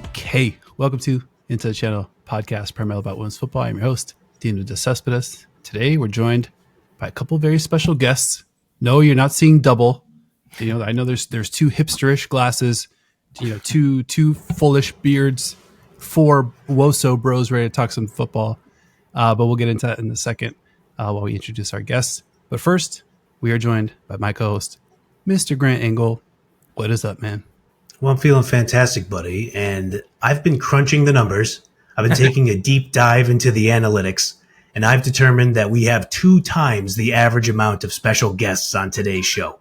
Okay, welcome to Into the Channel podcast, primarily about women's football. I'm your host, Dean de Cespedes. Today, we're joined by a couple of very special guests. No, you're not seeing double. You know, I know there's two hipsterish glasses, two foolish beards, four Woso bros ready to talk some football. But we'll get into that in a second while we introduce our guests. But first, we are joined by my co-host, Mr. Grant Engel. What is up, man? Well, I'm feeling fantastic, buddy. And I've been crunching the numbers. I've been taking a deep dive into the analytics, and I've determined that we have 2 times the average amount of special guests on today's show.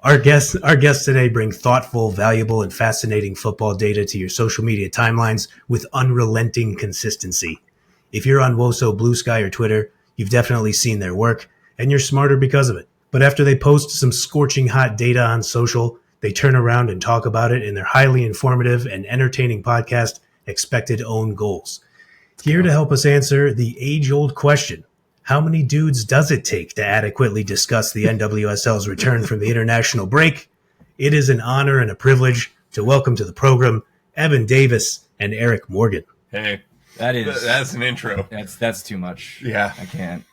Our guests today bring thoughtful, valuable, and fascinating football data to your social media timelines with unrelenting consistency. If you're on Woso, Blue Sky, or Twitter, you've definitely seen their work, and you're smarter because of it. But after they post some scorching hot data on social, they turn around and talk about it in their highly informative and entertaining podcast, Expected Own Goals. Here to help us answer the age-old question, how many dudes does it take to adequately discuss the NWSL's return from the international break? It is an honor and a privilege to welcome to the program Evan Davis and Eric Morgan. Hey, that's an intro. That's too much. Yeah, I can't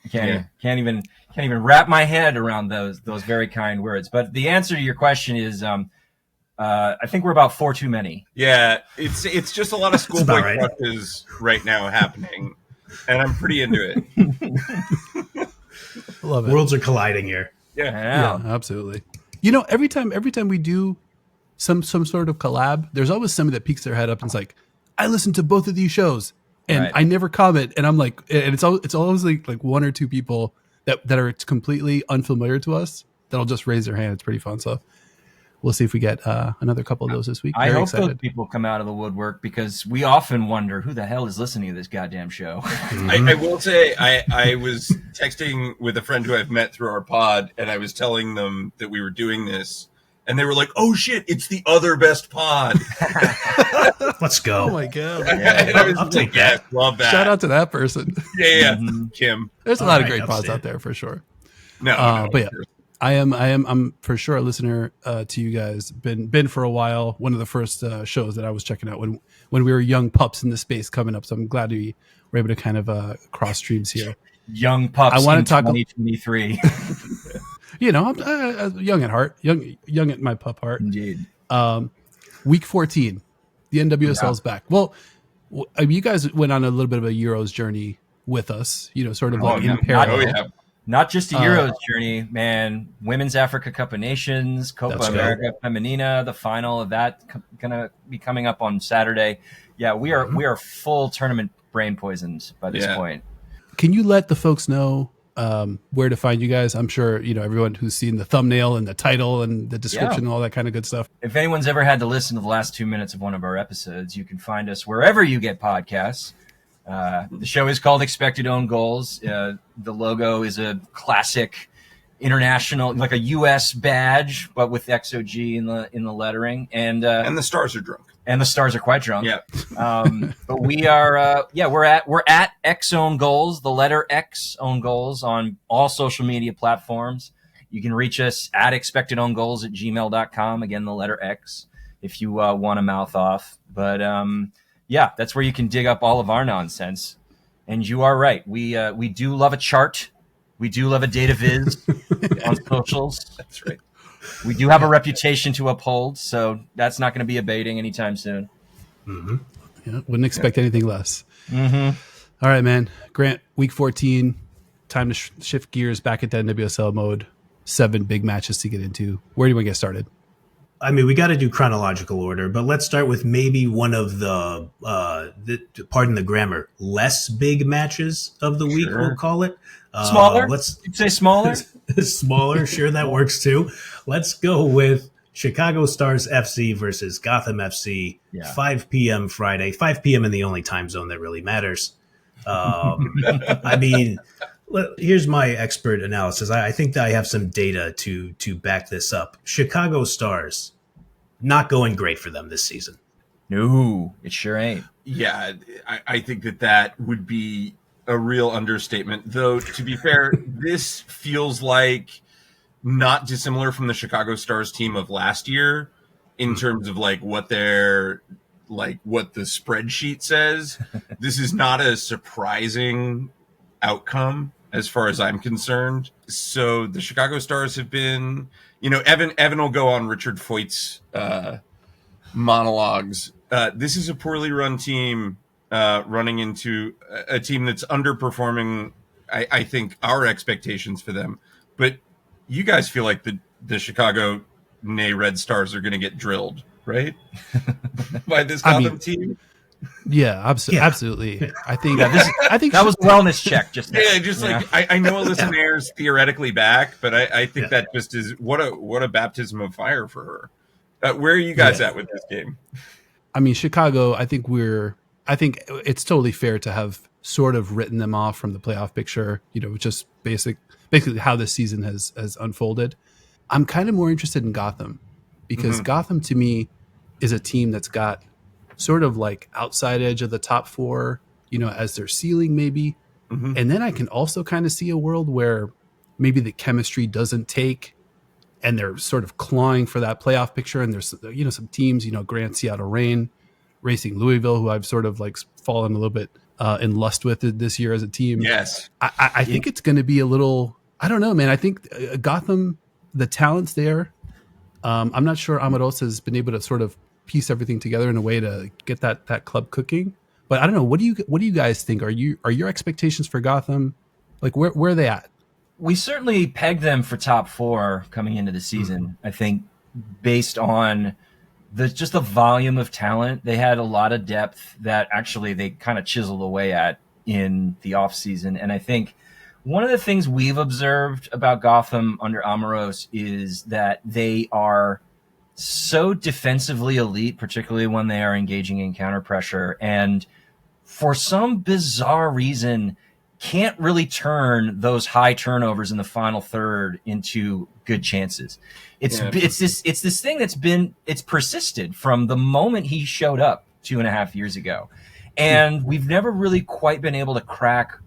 even wrap my head around those very kind words. But the answer to your question is, I think we're about 4 too many. Yeah, it's just a lot of schoolboy crushes right now happening, and I'm pretty into it. Love it. Worlds are colliding here. Yeah, absolutely. You know, every time we do some sort of collab, there's always somebody that peeks their head up and is like, "I listened to both of these shows." And right. I never comment, and I'm like, and it's always like 1 or 2 people that are completely unfamiliar to us that'll just raise their hand. It's pretty fun. So we'll see if we get another couple of those this week. I hope those people come out of the woodwork, because we often wonder who the hell is listening to this goddamn show. I will say I was texting with a friend who I've met through our pod, and I was telling them that we were doing this. And they were like, "Oh shit, it's the other best pod." Let's go. Oh my god! And I was like, "Yeah, love that." Shout out to that person. Yeah, Kim. There's a lot of great pods out there for sure. No, but yeah, I'm for sure a listener to you guys. Been for a while. One of the first shows that I was checking out when we were young pups in the space coming up. So I'm glad we were able to kind of cross streams here. Young pups. I want to talk 2023. You know, I'm young at heart, young at my pup heart. Indeed. Week 14, the NWSL is back. Well, I mean, you guys went on a little bit of a Euros journey with us, you know, sort of in parallel. Not just a Euros journey, man. Women's Africa Cup of Nations, Copa America Femenina, the final of that gonna be coming up on Saturday. Yeah, we are full tournament brain poisoned by this point. Can you let the folks know where to find you guys? I'm sure, you know, everyone who's seen the thumbnail and the title and the description and all that kind of good stuff. If anyone's ever had to listen to the last 2 minutes of one of our episodes, you can find us wherever you get podcasts. The show is called Expected Own Goals. The logo is a classic international, like a U.S. badge, but with xOG in the lettering. And the stars are drunk. And the stars are quite drunk. Yeah. But we are, we're at X Own Goals, the letter X Own Goals on all social media platforms. You can reach us at expectedowngoals@gmail.com. Again, the letter X, if you want to mouth off. But that's where you can dig up all of our nonsense. And you are right. We do love a chart. We do love a data viz on socials. That's right. We do have a reputation to uphold, so that's not going to be abating anytime soon. Mm-hmm. Yeah, wouldn't expect anything less. Mm-hmm. All right, man. Grant, week 14, time to shift gears back into NWSL mode. 7 big matches to get into. Where do you want to get started? I mean, we got to do chronological order, but let's start with maybe one of the pardon the grammar, less big matches of the week, we'll call it. Smaller? You'd say smaller? Smaller, sure, that works too. Let's go with Chicago Stars FC versus Gotham FC, 5 p.m. Friday, 5 p.m. in the only time zone that really matters. I mean, here's my expert analysis. I think that I have some data to back this up. Chicago Stars, not going great for them this season. No, it sure ain't. Yeah, I think that would be a real understatement. Though, to be fair, this feels like not dissimilar from the Chicago Stars team of last year. in terms of like what the spreadsheet says. This is not a surprising outcome as far as I'm concerned. So the Chicago Stars have been, Evan will go on Richard Foyt's monologues. This is a poorly run team running into a team that's underperforming, I think, our expectations for them. But you guys feel like the Chicago Red Stars are going to get drilled, right? By this Gotham team? Yeah, absolutely. I think that was a wellness check. I know Alyssa Nair's theoretically back, but I think that just is what a baptism of fire for her. Where are you guys at with this game? I mean, Chicago, I think it's totally fair to have sort of written them off from the playoff picture, just basically how this season has unfolded. I'm kind of more interested in Gotham because Gotham to me is a team that's got sort of like outside edge of the top four, as their ceiling maybe. Mm-hmm. And then I can also kind of see a world where maybe the chemistry doesn't take and they're sort of clawing for that playoff picture. And there's, some teams, Grand Seattle Reign, Racing Louisville, who I've sort of like fallen a little bit in lust with this year as a team. Yes. I think it's going to be a little, I don't know, man. I think Gotham, the talent's there. I'm not sure Amaros has been able to sort of piece everything together in a way to get that club cooking. But I don't know. What do you guys think? Are your expectations for Gotham, like where are they at? We certainly pegged them for top four coming into the season. Mm-hmm. I think based on just the volume of talent, they had a lot of depth that actually they kind of chiseled away at in the off season. And I think one of the things we've observed about Gotham under Amaros is that they are so defensively elite, particularly when they are engaging in counter pressure. And for some bizarre reason, can't really turn those high turnovers in the final third into good chances. It's this thing it's persisted from the moment he showed up 2.5 years ago. And we've never really quite been able to crack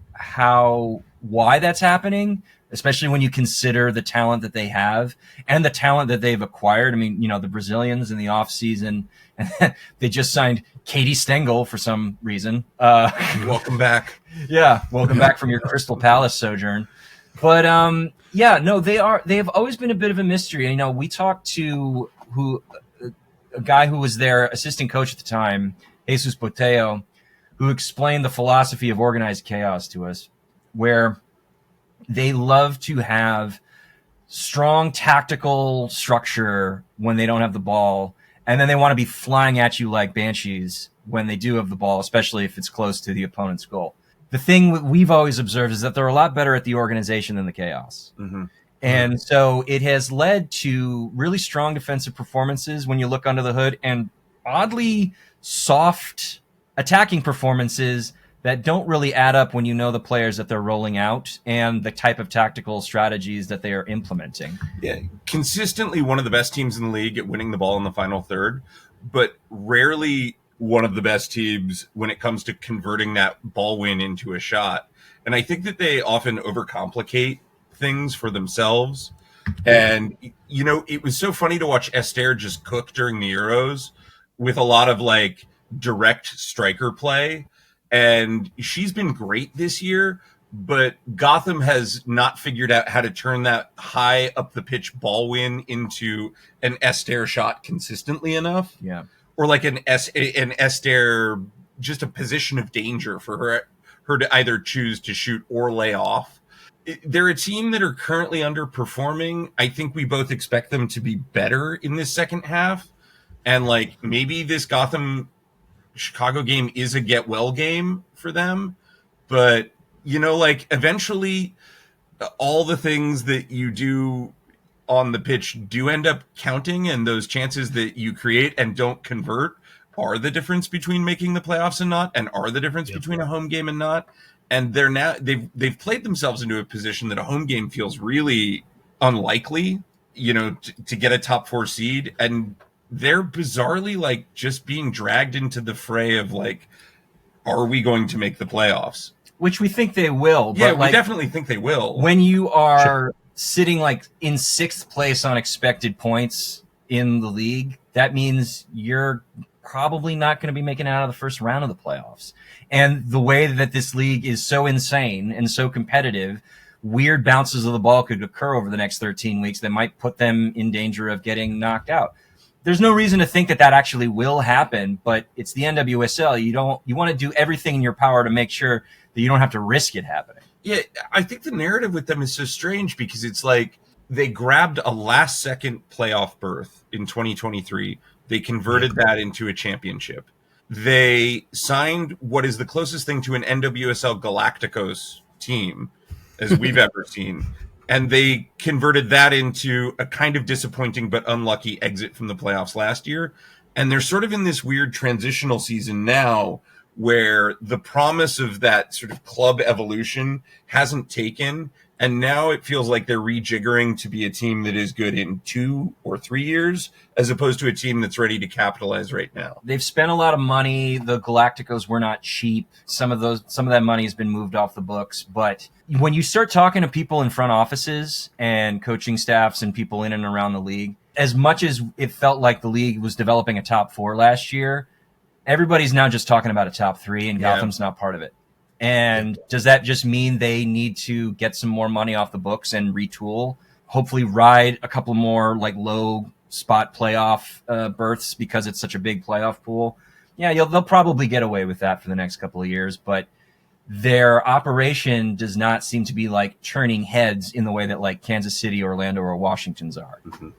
why that's happening, especially when you consider the talent that they have and the talent that they've acquired. I mean, the Brazilians in the offseason, they just signed Katie Stengel for some reason. Welcome back. Yeah, welcome back from your Crystal Palace sojourn. But they have always been a bit of a mystery. We talked to a guy who was their assistant coach at the time, Jesus Boteo, who explained the philosophy of organized chaos to us, where they love to have strong tactical structure when they don't have the ball, and then they want to be flying at you like banshees when they do have the ball, especially if it's close to the opponent's goal. The thing we've always observed is that they're a lot better at the organization than the chaos. Mm-hmm. And so it has led to really strong defensive performances when you look under the hood, and oddly soft attacking performances that don't really add up when you know the players that they're rolling out and the type of tactical strategies that they are implementing. Yeah, consistently one of the best teams in the league at winning the ball in the final third, but rarely one of the best teams when it comes to converting that ball win into a shot. And I think that they often overcomplicate things for themselves. And, it was so funny to watch Esther just cook during the Euros with a lot of like direct striker play. And she's been great this year, but Gotham has not figured out how to turn that high up the pitch ball win into an Esther shot consistently enough. Yeah. Or like an Esther, just a position of danger for her to either choose to shoot or lay off. They're a team that are currently underperforming. I think we both expect them to be better in this second half. And like maybe this Chicago game is a get well game for them, but eventually all the things that you do on the pitch do end up counting, and those chances that you create and don't convert are the difference between making the playoffs and not, and are the difference between a home game and not. And they've played themselves into a position that a home game feels really unlikely, to get a top 4 seed, and they're bizarrely like just being dragged into the fray of like, are we going to make the playoffs? Which we think they will. Yeah, but we definitely think they will. When you are sitting like in 6th place on expected points in the league, that means you're probably not going to be making it out of the first round of the playoffs. And the way that this league is so insane and so competitive, weird bounces of the ball could occur over the next 13 weeks that might put them in danger of getting knocked out. There's no reason to think that actually will happen, but it's the NWSL. You want to do everything in your power to make sure that you don't have to risk it happening. Yeah, I think the narrative with them is so strange because it's like they grabbed a last-second playoff berth in 2023. They converted that into a championship. They signed what is the closest thing to an NWSL Galacticos team as we've ever seen. And they converted that into a kind of disappointing but unlucky exit from the playoffs last year. And they're sort of in this weird transitional season now where the promise of that sort of club evolution hasn't taken. And now it feels like they're rejiggering to be a team that is good in 2 or 3 years, as opposed to a team that's ready to capitalize right now. They've spent a lot of money. The Galacticos were not cheap. Some of that money has been moved off the books. But when you start talking to people in front offices and coaching staffs and people in and around the league, as much as it felt like the league was developing a top 4 last year, everybody's now just talking about a top 3, and Gotham's not part of it. And does that just mean they need to get some more money off the books and retool? Hopefully ride a couple more like low spot playoff berths because it's such a big playoff pool? Yeah, they'll probably get away with that for the next couple of years, but their operation does not seem to be like churning heads in the way that like Kansas City, Orlando, or Washington's are. Mm-hmm.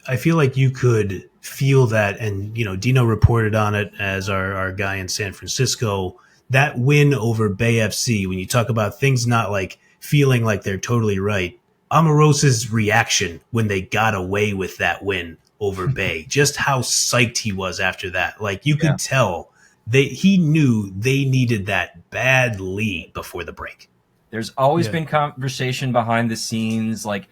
I feel like you could feel that, and Dino reported on it as our guy in San Francisco. That win over Bay FC, when you talk about things not like feeling like they're totally right, Amorosa's reaction when they got away with that win over Bay, just how psyched he was after that. Like you could tell he knew they needed that badly before the break. There's always been conversation behind the scenes, like,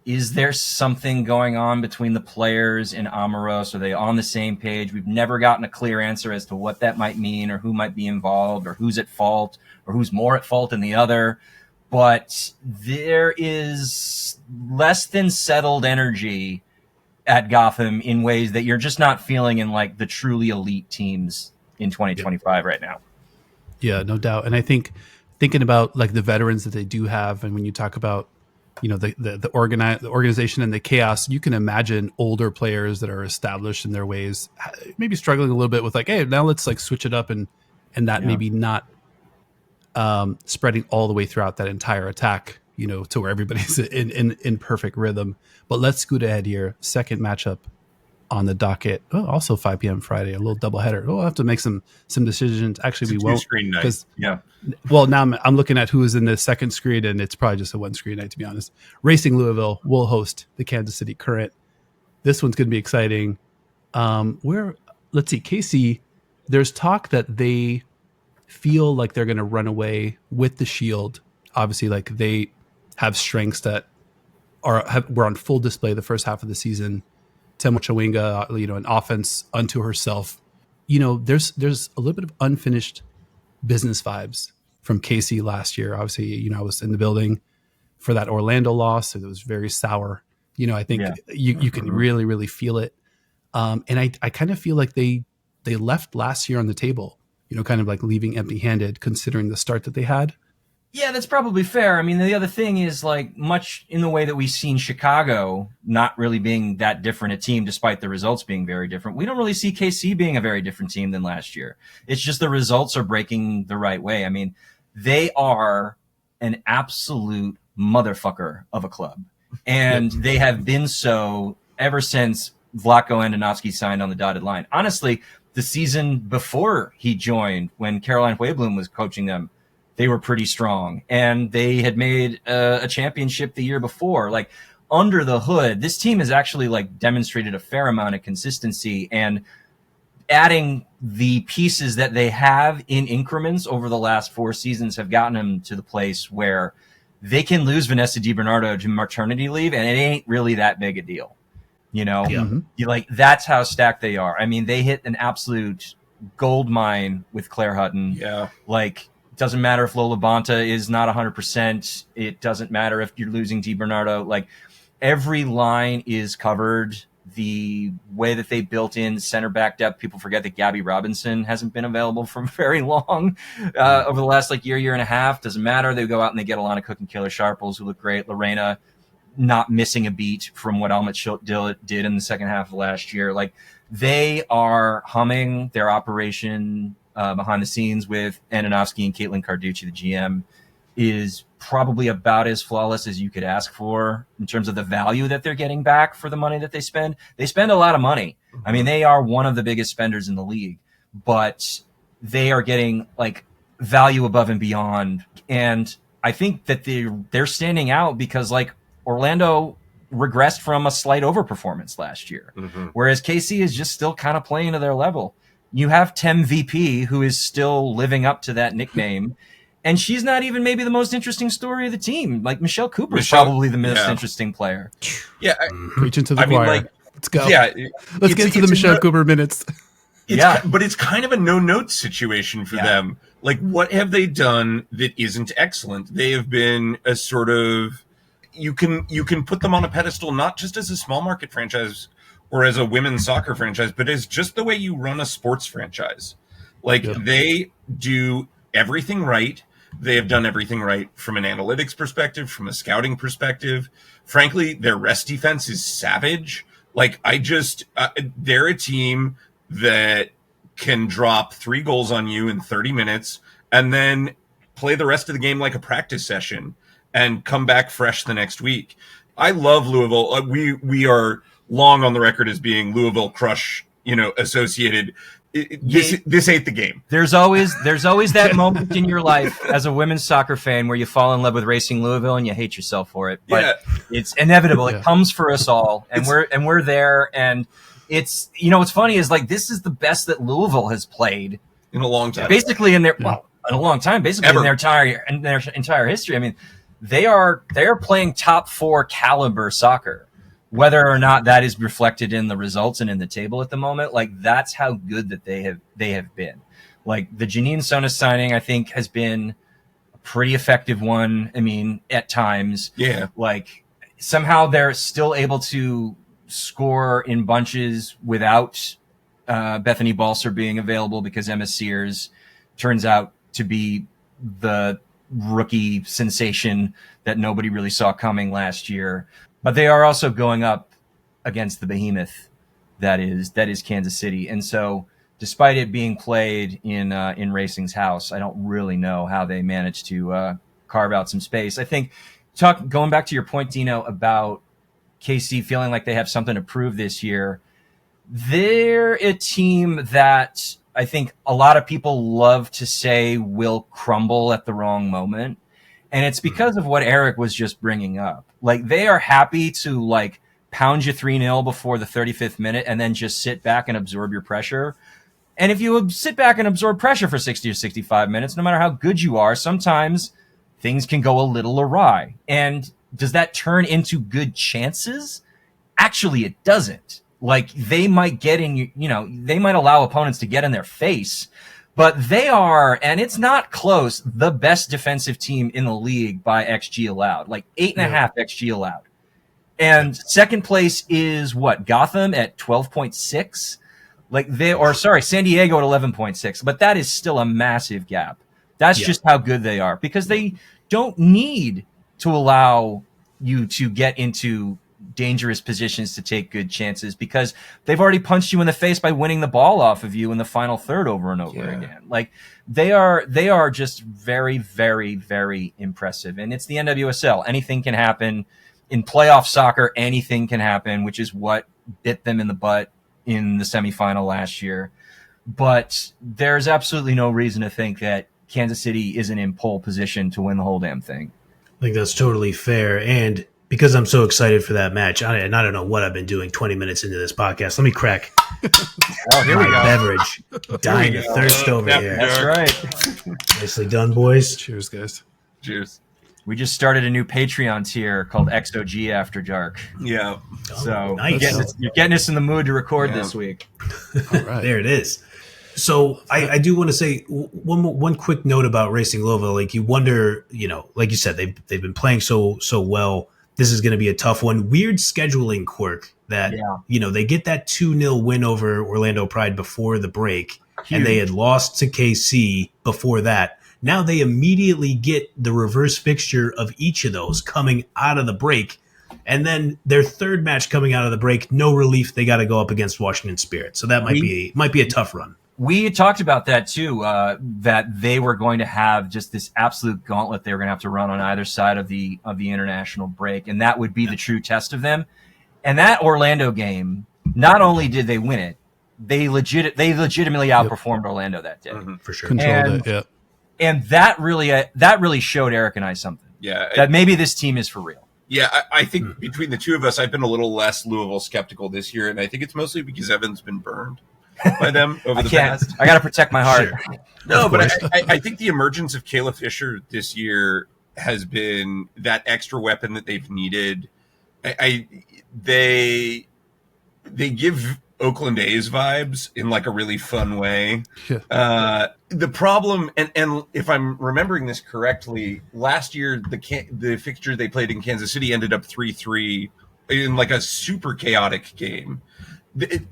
is there something going on between the players and Amoros? Are they on the same page? We've never gotten a clear answer as to what that might mean or who might be involved or who's at fault or who's more at fault than the other. But there is less than settled energy at Gotham in ways that you're just not feeling in like the truly elite teams in 2025 right now. Yeah, no doubt. And I think thinking about like the veterans that they do have, and when you talk about the organization and the chaos, you can imagine older players that are established in their ways, maybe struggling a little bit with like, hey, now let's like switch it up and that maybe not spreading all the way throughout that entire attack, to where everybody's in perfect rhythm. But let's scoot ahead here. Second matchup on the docket. Oh, also 5 p.m. Friday, a little doubleheader. Oh, I'll have to make some decisions. Actually, we won't. Screen night. Yeah. Well, now I'm looking at who is in the second screen, and it's probably just a 1 screen night, to be honest. Racing Louisville will host the Kansas City Current. This one's going to be exciting. Let's see, KC, there's talk that they feel like they're going to run away with the Shield. Obviously, like they have strengths that were on full display the first half of the season. Temo Chawinga, an offense unto herself. There's a little bit of unfinished business vibes from KC last year. Obviously, I was in the building for that Orlando loss. It was very sour. I think you can really, really feel it. And I kind of feel like they left last year on the table, kind of like leaving empty handed considering the start that they had. Yeah, that's probably fair. I mean, the other thing is like much in the way that we've seen Chicago not really being that different a team, despite the results being very different. We don't really see KC being a very different team than last year. It's just the results are breaking the right way. I mean, they are an absolute motherfucker of a club. And they have been so ever since Vlatko Andonovski signed on the dotted line. Honestly, the season before he joined, when Caroline Hueblum was coaching them, they were pretty strong, and they had made a championship the year before. Like under the hood, this team has actually like demonstrated a fair amount of consistency, and adding the pieces that they have in increments over the last 4 seasons have gotten them to the place where they can lose Vanessa DiBernardo to maternity leave, and it ain't really that big a deal. That's how stacked they are. I mean, they hit an absolute gold mine with Claire Hutton. Yeah. It doesn't matter if Lola Bonta is not 100%. It doesn't matter if you're losing DiBernardo. Like every line is covered. the way that they built in center back depth. People forget that Gabby Robinson hasn't been available for very long over the last year and a half. Doesn't matter. They go out and they get Alana Cook and Kayla Sharples, who look great. Lorena not missing a beat from what Almut Schilt did in the second half of last year. Like, they are humming their operation behind the scenes with Ananovsky and Caitlin Carducci, the GM, is probably about as flawless as you could ask for in terms of the value that they're getting back for the money that they spend. They spend a lot of money. I mean, they are one of the biggest spenders in the league, but they are getting value above and beyond. And I think that they're standing out because Orlando regressed from a slight overperformance last year, whereas KC is just still kind of playing to their level. You have Tem VP, who is still living up to that nickname, and she's not even maybe the most interesting story of the team. Like, Michelle Cooper is probably the most interesting player. Yeah, preaching to the choir. Let's go. Yeah, let's get into the Michelle Cooper minutes. But it's kind of a no-note situation for them. Like, what have they done that isn't excellent? They have been a sort of, you can put them on a pedestal not just as a small market franchise or as a women's soccer franchise, but as just the way you run a sports franchise. They do everything right. They have done everything right from an analytics perspective, from a scouting perspective. Frankly, their rest defense is savage. They're a team that can drop 3 goals on you in 30 minutes and then play the rest of the game like a practice session and come back fresh the next week. I love Louisville. We are long on the record as being Louisville crush, associated. This ain't the game. There's always that moment in your life as a women's soccer fan where you fall in love with Racing Louisville and you hate yourself for it. But it's inevitable. It comes for us all, and we're there. And it's what's funny is this is the best that Louisville has played in a long time. Basically in a long time. Basically in their entire history. I mean, they are playing top 4 caliber soccer. Whether or not that is reflected in the results and in the table at the moment, that's how good that they have been. The Janine Sonas signing, I think, has been a pretty effective one. I mean, at times, somehow they're still able to score in bunches without Bethany Balser being available because Emma Sears turns out to be the rookie sensation that nobody really saw coming last year. But they are also going up against the behemoth that is Kansas City. And so despite it being played in Racing's house, I don't really know how they managed to carve out some space. I think going back to your point, Dino, about KC feeling like they have something to prove this year, they're a team that I think a lot of people love to say will crumble at the wrong moment. And it's because of what Eric was just bringing up. They are happy to pound you 3-0 before the 35th minute and then just sit back and absorb your pressure. And if you sit back and absorb pressure for 60 or 65 minutes, no matter how good you are, sometimes things can go a little awry. And does that turn into good chances? Actually, it doesn't. They might get in, they might allow opponents to get in their face. But they are, and it's not close, the best defensive team in the league by XG allowed, 8.5 XG allowed. And second place is Gotham at 12.6? San Diego at 11.6. But that is still a massive gap. That's just how good they are, because they don't need to allow you to get into dangerous positions to take good chances because they've already punched you in the face by winning the ball off of you in the final third over and over again. They are just very, very, very impressive. And it's the NWSL. Anything can happen in playoff soccer. Anything can happen, which is what bit them in the butt in the semifinal last year. But there's absolutely no reason to think that Kansas City isn't in pole position to win the whole damn thing. I think that's totally fair. And because I'm so excited for that match, I don't know what I've been doing 20 minutes into this podcast. Let me crack here we go. Beverage. Dying of thirst over here. That's right. Nicely done, boys. Cheers, guys. Cheers. We just started a new Patreon tier called xOG After Dark. Yeah. So nice. you're getting us in the mood to record this week. All right. There it is. So I do want to say one quick note about Racing Louisville. You wonder, you said, they've been playing so well. This is going to be a tough one. Weird scheduling quirk that, Yeah. they get that 2-0 win over Orlando Pride before the break, and Huge. they had lost to KC before that. Now they immediately get the reverse fixture of each of those coming out of the break. And then their third match coming out of the break, no relief. They got to go up against Washington Spirit. So that might be a tough run. We talked about that too, that they were going to have just this absolute gauntlet they were going to have to run on either side of the international break, and that would be the true test of them. And that Orlando game, not only did they win it, they legitimately outperformed Orlando that day. Mm-hmm, for sure. Controlled it, And that really showed Eric and I something. Yeah. That maybe this team is for real. Yeah, I think between the two of us, I've been a little less Louisville skeptical this year, and I think it's mostly because Evan's been burned by them over the past. I got to protect my heart. Sure. No, but I think the emergence of Kayla Fisher this year has been that extra weapon that they've needed. They give Oakland A's vibes in like a really fun way. Yeah. The problem, and if I'm remembering this correctly, last year the fixture they played in Kansas City ended up 3-3 in like a super chaotic game.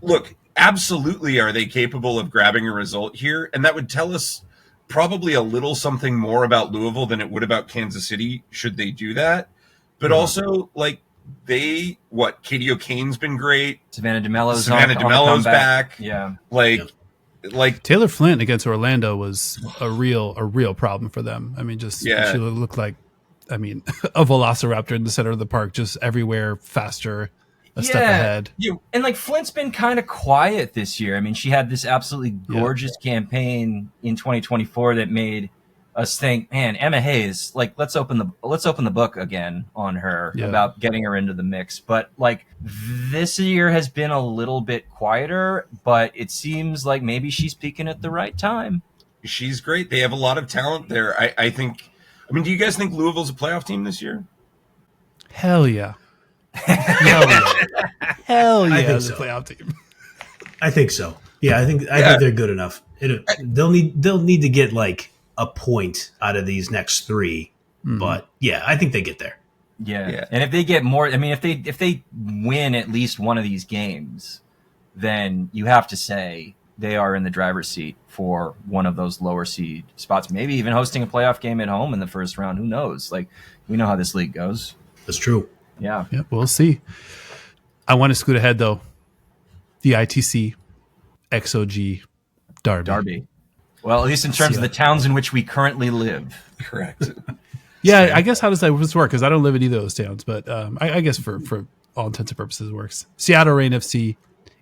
Look, absolutely, are they capable of grabbing a result here? And that would tell us probably a little something more about Louisville than it would about Kansas City should they do that. But also, like, Katie O'Kane's been great. Savannah DeMello's back. Yeah. Like Taylor Flint against Orlando was a real problem for them. I mean, she looked like, a velociraptor in the center of the park, just everywhere, faster, a step ahead. And like Flint's been kind of quiet this year. I mean, she had this absolutely gorgeous campaign in 2024 that made us think, man, Emma Hayes, like let's open the book again on her about getting her into the mix. But like this year has been a little bit quieter, but it seems like maybe she's peaking at the right time. She's great. They have a lot of talent there. I think. I mean, do you guys think Louisville's a playoff team this year? Hell yeah. Hell yeah. I think so. so. Playoff team. I think so. Yeah, I think they're good enough. They'll need to get like a point out of these next three, but yeah, I think they get there. Yeah. And if they get more, I mean, if they win at least one of these games, then you have to say they are in the driver's seat for one of those lower seed spots, maybe even hosting a playoff game at home in the first round. Who knows? Like, we know how this league goes. That's true. Yeah. Yeah, we'll see. I want to scoot ahead though. The ITC xOG Derby. Well, at least in terms of the towns in which we currently live. Correct. Yeah, I guess how does that work? Because I don't live in either of those towns, but I guess for all intents and purposes it works. Seattle Reign FC,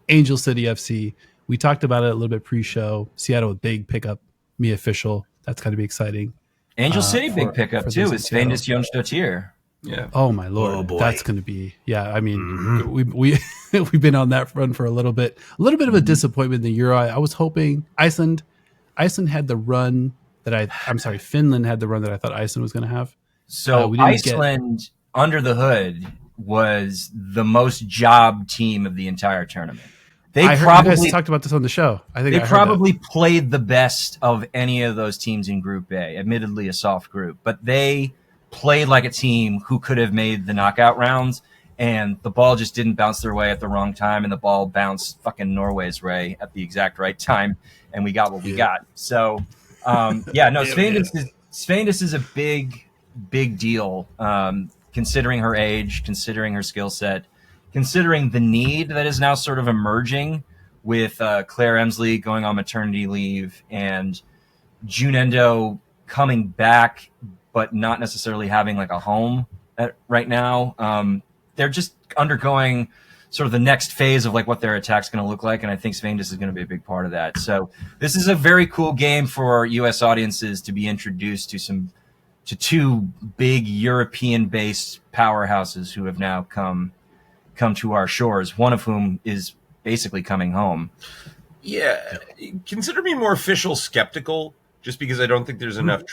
Angel City FC. We talked about it a little bit pre-show. Seattle with big pickup, me official. That's got to be exciting. Angel City big pickup too. Is Svennis Jonsdottir. Yeah. Oh my lord. Oh, boy. That's going to be. Yeah. I mean, we've been on that run for a little bit. A little bit of a disappointment in the Euro. I was hoping Iceland had the run that Finland had the run that I thought Iceland was going to have. So Iceland under the hood was the most job team of the entire tournament. You guys talked about this on the show. I think they probably played the best of any of those teams in Group A. Admittedly, a soft group, but they played like a team who could have made the knockout rounds, and the ball just didn't bounce their way at the wrong time, and the ball bounced fucking Norway's way at the exact right time, and we got what we got. So, Svennis is a big deal, considering her age, considering her skill set, considering the need that is now sort of emerging with Claire Emsley going on maternity leave and June Endo coming back, but not necessarily having like a home right now. They're just undergoing sort of the next phase of like what their attack's going to look like. And I think Svennis is going to be a big part of that. So this is a very cool game for US audiences to be introduced to two big European based powerhouses who have now come to our shores, one of whom is basically coming home. Yeah. Consider me more official skeptical just because I don't think there's enough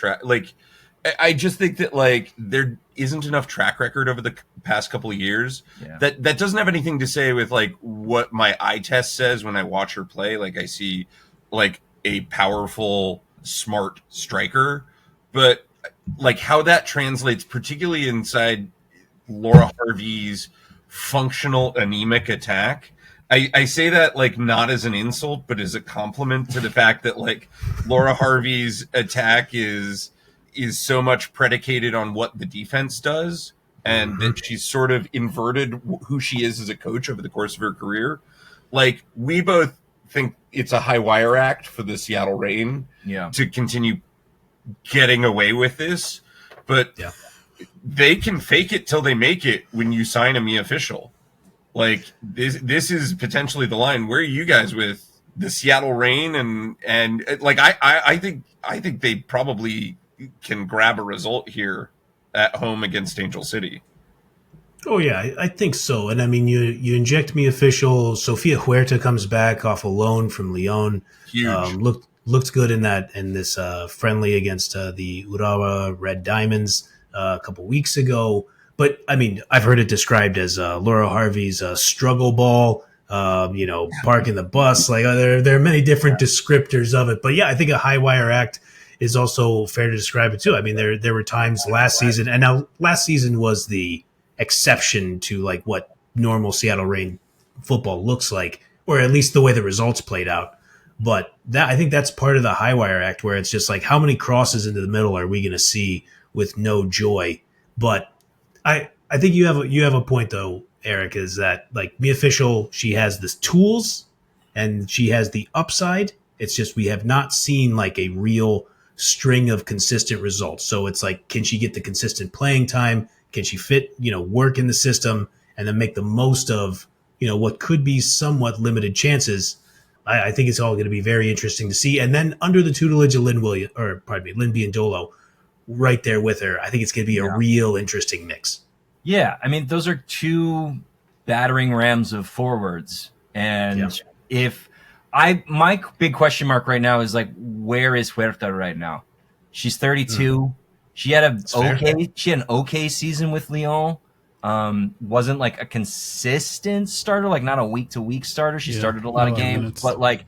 I just think that like there isn't enough track record over the past couple of years. Yeah. That doesn't have anything to say with like what my eye test says when I watch her play. Like I see like a powerful, smart striker, but like how that translates, particularly inside Laura Harvey's functional anemic attack. I say that like not as an insult, but as a compliment to the fact that like Laura Harvey's attack is so much predicated on what the defense does, and that she's sort of inverted who she is as a coach over the course of her career. Like, we both think it's a high wire act for the Seattle Reign to continue getting away with this, but they can fake it till they make it when you sign a me official. Like, this is potentially the line. Where are you guys with the Seattle Reign? And like, I think they probably can grab a result here at home against Angel City. Oh yeah, I think so. And I mean, you inject me official. Sofia Huerta comes back off a loan from Lyon. Huge. Looked good in this friendly against the Urawa Red Diamonds a couple weeks ago. But I mean, I've heard it described as Laura Harvey's struggle ball. Parking the bus. Like, there are many different descriptors of it. But yeah, I think a high wire act is also fair to describe it too. I mean, there were times last season, and now last season was the exception to like what normal Seattle Reign football looks like, or at least the way the results played out. But I think that's part of the high wire act, where it's just like, how many crosses into the middle are we going to see with no joy? But I think you have a point though, Eric, is that like me official, she has the tools and she has the upside. It's just we have not seen like a real string of consistent results. So it's like, can she get the consistent playing time? Can she fit, work in the system and then make the most of, what could be somewhat limited chances? I think it's all going to be very interesting to see. And then under the tutelage of Lynn Biondolo, right there with her, I think it's going to be a real interesting mix. Yeah, I mean, those are two battering rams of forwards. And my big question mark right now is like, where is Huerta right now? She's 32. She had an okay season with Lyon. Wasn't like a consistent starter, like not a week to week starter. She started a lot of games, minutes. But like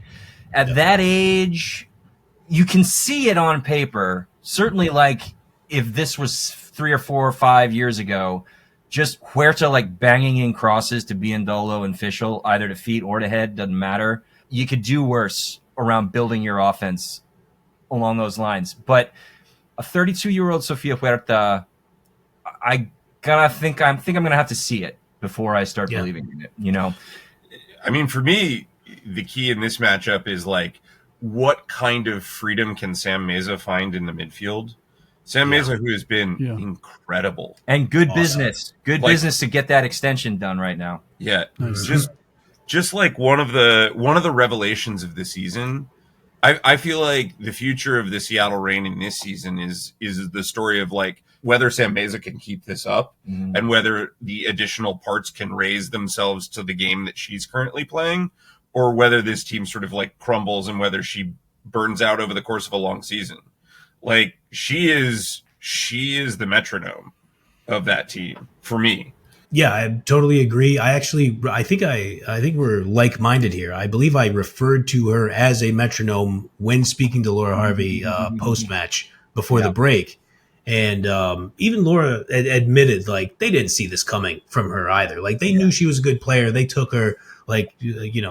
at that age, you can see it on paper. Certainly, like if this was 3 or 4 or 5 years ago, just Huerta like banging in crosses to Biondolo and Fischel, either to feet or to head, doesn't matter. You could do worse around building your offense along those lines. But a 32-year-old Sofia Huerta, I'm gonna have to see it before I start believing in it. I mean, for me, the key in this matchup is like, what kind of freedom can Sam Meza find in the midfield? Sam Meza, who has been incredible and good business to get that extension done right now. Yeah, just like one of the revelations of the season. I feel like the future of the Seattle Reign in this season is the story of like whether Sam Meza can keep this up and whether the additional parts can raise themselves to the game that she's currently playing, or whether this team sort of like crumbles and whether she burns out over the course of a long season. Like, she is the metronome of that team for me. Yeah, I totally agree. I think we're like-minded here. I believe I referred to her as a metronome when speaking to Laura Harvey post-match before the break. And even Laura admitted, like, they didn't see this coming from her either. Like, they knew she was a good player. They took her, like,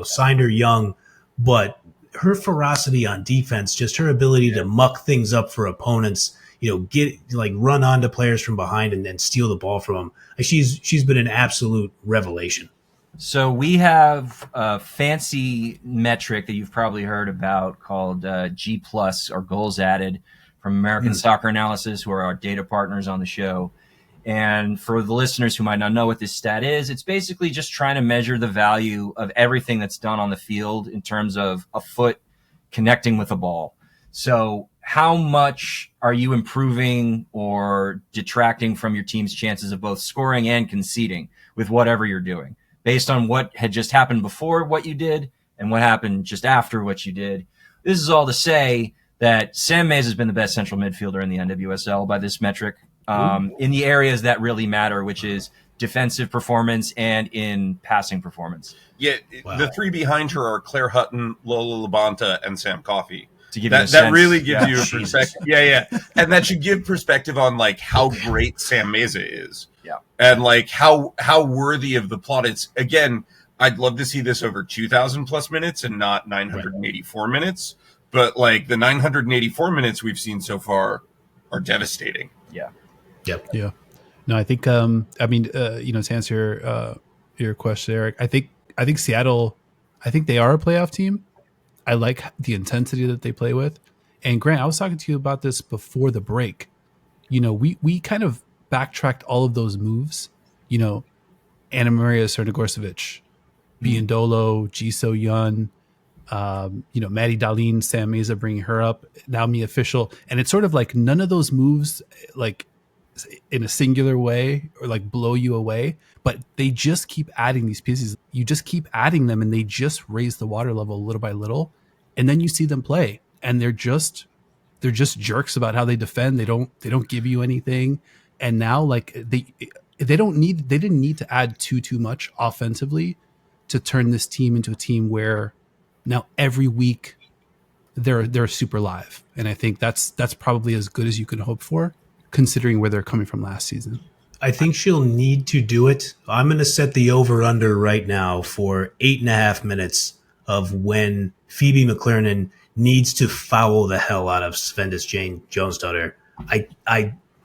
signed her young. But her ferocity on defense, just her ability to muck things up for opponents, run onto players from behind and then steal the ball from them. She's been an absolute revelation. So we have a fancy metric that you've probably heard about called G+, or goals added, from American Soccer Analysis, who are our data partners on the show. And for the listeners who might not know what this stat is, it's basically just trying to measure the value of everything that's done on the field in terms of a foot connecting with a ball. So how much are you improving or detracting from your team's chances of both scoring and conceding with whatever you're doing, based on what had just happened before what you did and what happened just after what you did? This is all to say that Sam Meza has been the best central midfielder in the NWSL by this metric, in the areas that really matter, which is defensive performance and in passing performance. Yeah, The three behind her are Claire Hutton, Lola Labonta, and Sam Coffey. To give you a That sense. really gives you a Jesus. perspective. Yeah. And that should give perspective on like how great Sam Meza is. Yeah. And like how worthy of the plot it's. Again, I'd love to see this over 2,000 plus minutes and not 984 minutes. But like the 984 minutes we've seen so far are devastating. Yeah. Yep. Yeah. No, I think to answer your question, Eric, I think Seattle, I think they are a playoff team. I like the intensity that they play with. And Grant, I was talking to you about this before the break. We kind of backtracked all of those moves. Anna Maria Srnogorcevic, Biondolo, Jisoo Yun, Maddie Darlene, Sam Meza bringing her up, now me official. And it's sort of like none of those moves, like in a singular way or like blow you away, but they just keep adding these pieces. You just keep adding them and they just raise the water level little by little. And then you see them play and they're just jerks about how they defend. They don't give you anything. And now like they didn't need to add too much offensively to turn this team into a team where now every week they're super live. And I think that's probably as good as you can hope for, considering where they're coming from last season. I think she'll need to do it. I'm going to set the over-under right now for 8.5 minutes of when Phoebe McLernan needs to foul the hell out of Svendis Jane Jones-Daughter.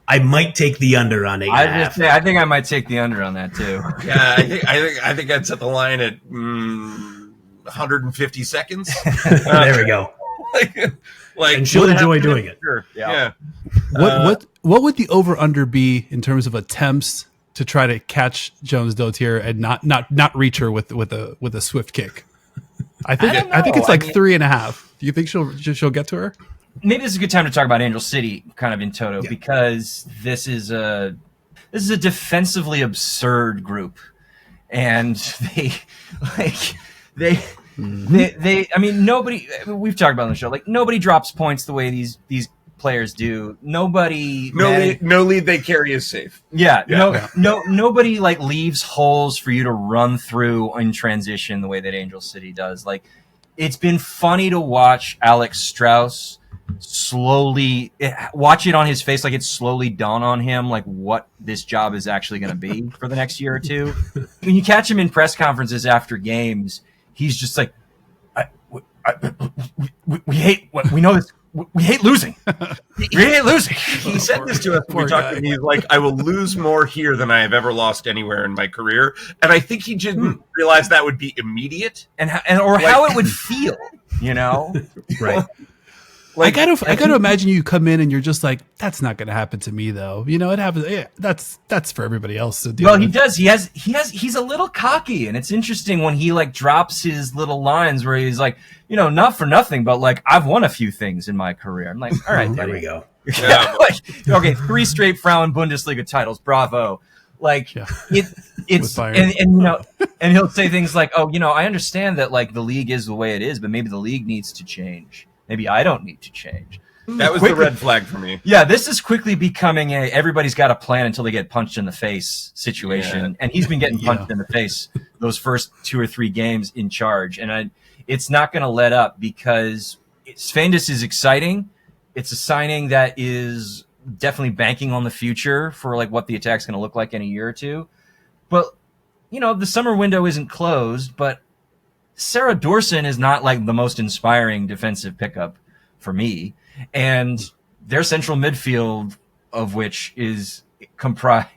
I might take the under on 8.5. I think I might take the under on that too. Yeah, I think I'd set the line at 150 seconds. There we go. like And she'll enjoy doing it. Sure. Yeah. What would the over under be in terms of attempts to try to catch Jones Dotier and not reach her with a swift kick? I think it's like 3.5. Do you think she'll get to her? Maybe this is a good time to talk about Angel City kind of in toto, because this is a defensively absurd group, and they I mean, nobody, we've talked about on the show, like nobody drops points the way these players do. No lead they carry is safe. Nobody like leaves holes for you to run through in transition the way that Angel City does. Like, it's been funny to watch Alex Strauss watch it on his face, like it's slowly dawn on him like what this job is actually going to be for the next year or two. When you catch him in press conferences after games, he's just like, we hate what we know this. We hate losing. We hate losing. He said this to us when we talked to him. He's like, I will lose more here than I have ever lost anywhere in my career. And I think he didn't realize that would be immediate or how it would feel, Right. Like, I got to imagine you come in and you're just like, that's not going to happen to me though. It happens. Yeah, that's for everybody else to do. Well, he does. He's a little cocky, and it's interesting when he like drops his little lines where he's like, not for nothing, but like I've won a few things in my career. I'm like, all right, there we go. Yeah. Okay, 3 straight Frauen Bundesliga titles. Bravo. Like it's and he'll say things like, oh, I understand that like the league is the way it is, but maybe the league needs to change. Maybe I don't need to change. That was the red flag for me. Yeah, this is quickly becoming everybody's got a plan until they get punched in the face situation. Yeah. And he's been getting punched in the face those first 2 or 3 games in charge. And it's not going to let up, because Svendis is exciting. It's a signing that is definitely banking on the future for like what the attack's going to look like in a year or two. But, the summer window isn't closed, but Sarah Dorson is not like the most inspiring defensive pickup for me, and their central midfield, of which is comprised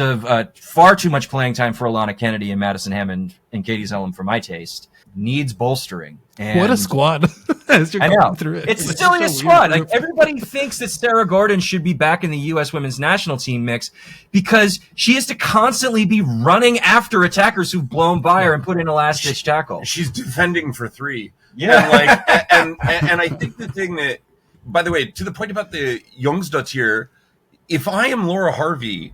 of far too much playing time for Alana Kennedy and Madison Hammond and Katie Zellum for my taste, needs bolstering. And what a squad! As you're I know. going through it. It's still a squad. Like, everybody thinks that Sarah Gordon should be back in the U.S. women's national team mix because she has to constantly be running after attackers who've blown by her and put in a last-ditch tackle. She's defending for 3. Yeah. And I think the thing that, by the way, to the point about the Youngsdottir, if I am Laura Harvey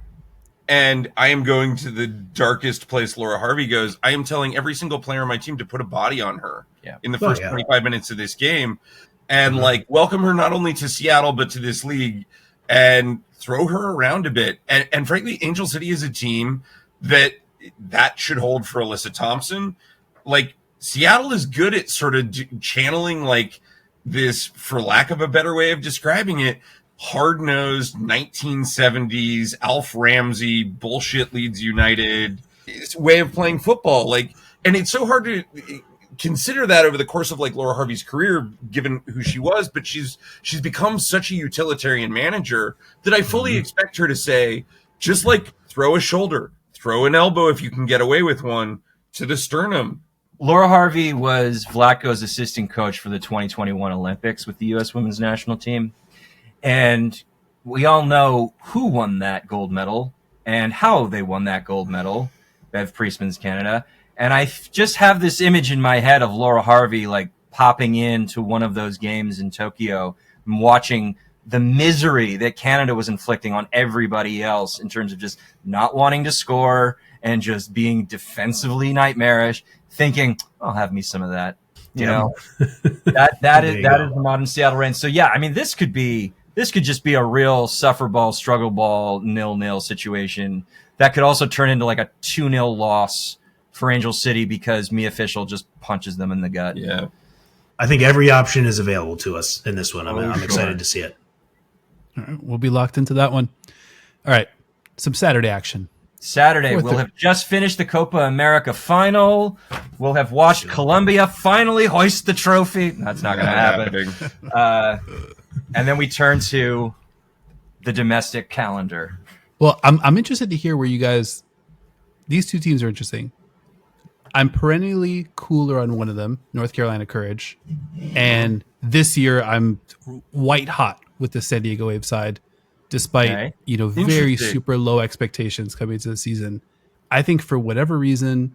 and I am going to the darkest place Laura Harvey goes, I am telling every single player on my team to put a body on her in the first 25 minutes of this game and welcome her not only to Seattle, but to this league and throw her around a bit. And frankly, Angel City is a team that should hold for Alyssa Thompson. Like, Seattle is good at sort of channeling like this, for lack of a better way of describing it, hard-nosed 1970s Alf Ramsey bullshit Leeds United way of playing football. Like, and it's so hard to consider that over the course of like Laura Harvey's career, given who she was, but she's become such a utilitarian manager that I fully expect her to say, just like throw a shoulder, throw an elbow if you can get away with one to the sternum. Laura Harvey was Vlatko's assistant coach for the 2021 Olympics with the U.S. women's national team. And we all know who won that gold medal and how they won that gold medal, Bev Priestman's Canada. And I just have this image in my head of Laura Harvey like popping into one of those games in Tokyo and watching the misery that Canada was inflicting on everybody else in terms of just not wanting to score and just being defensively nightmarish, thinking, I'll have me some of that. You know, that is the modern Seattle Reign. So yeah, I mean, this could just be a real suffer ball, struggle ball, 0-0 situation that could also turn into like a 2-0 loss for Angel City because Mia Fischel just punches them in the gut. Yeah. I think every option is available to us in this one. I'm excited to see it. All right, we'll be locked into that one. All right, some Saturday action. Saturday, we'll have just finished the Copa America final. We'll have watched Colombia finally hoist the trophy. That's not going to happen. And then we turn to the domestic calendar. Well, I'm interested to hear where you guys. These two teams are interesting. I'm perennially cooler on one of them, North Carolina Courage, and this year I'm white hot with the San Diego Wave side, despite very super low expectations coming into the season. I think for whatever reason,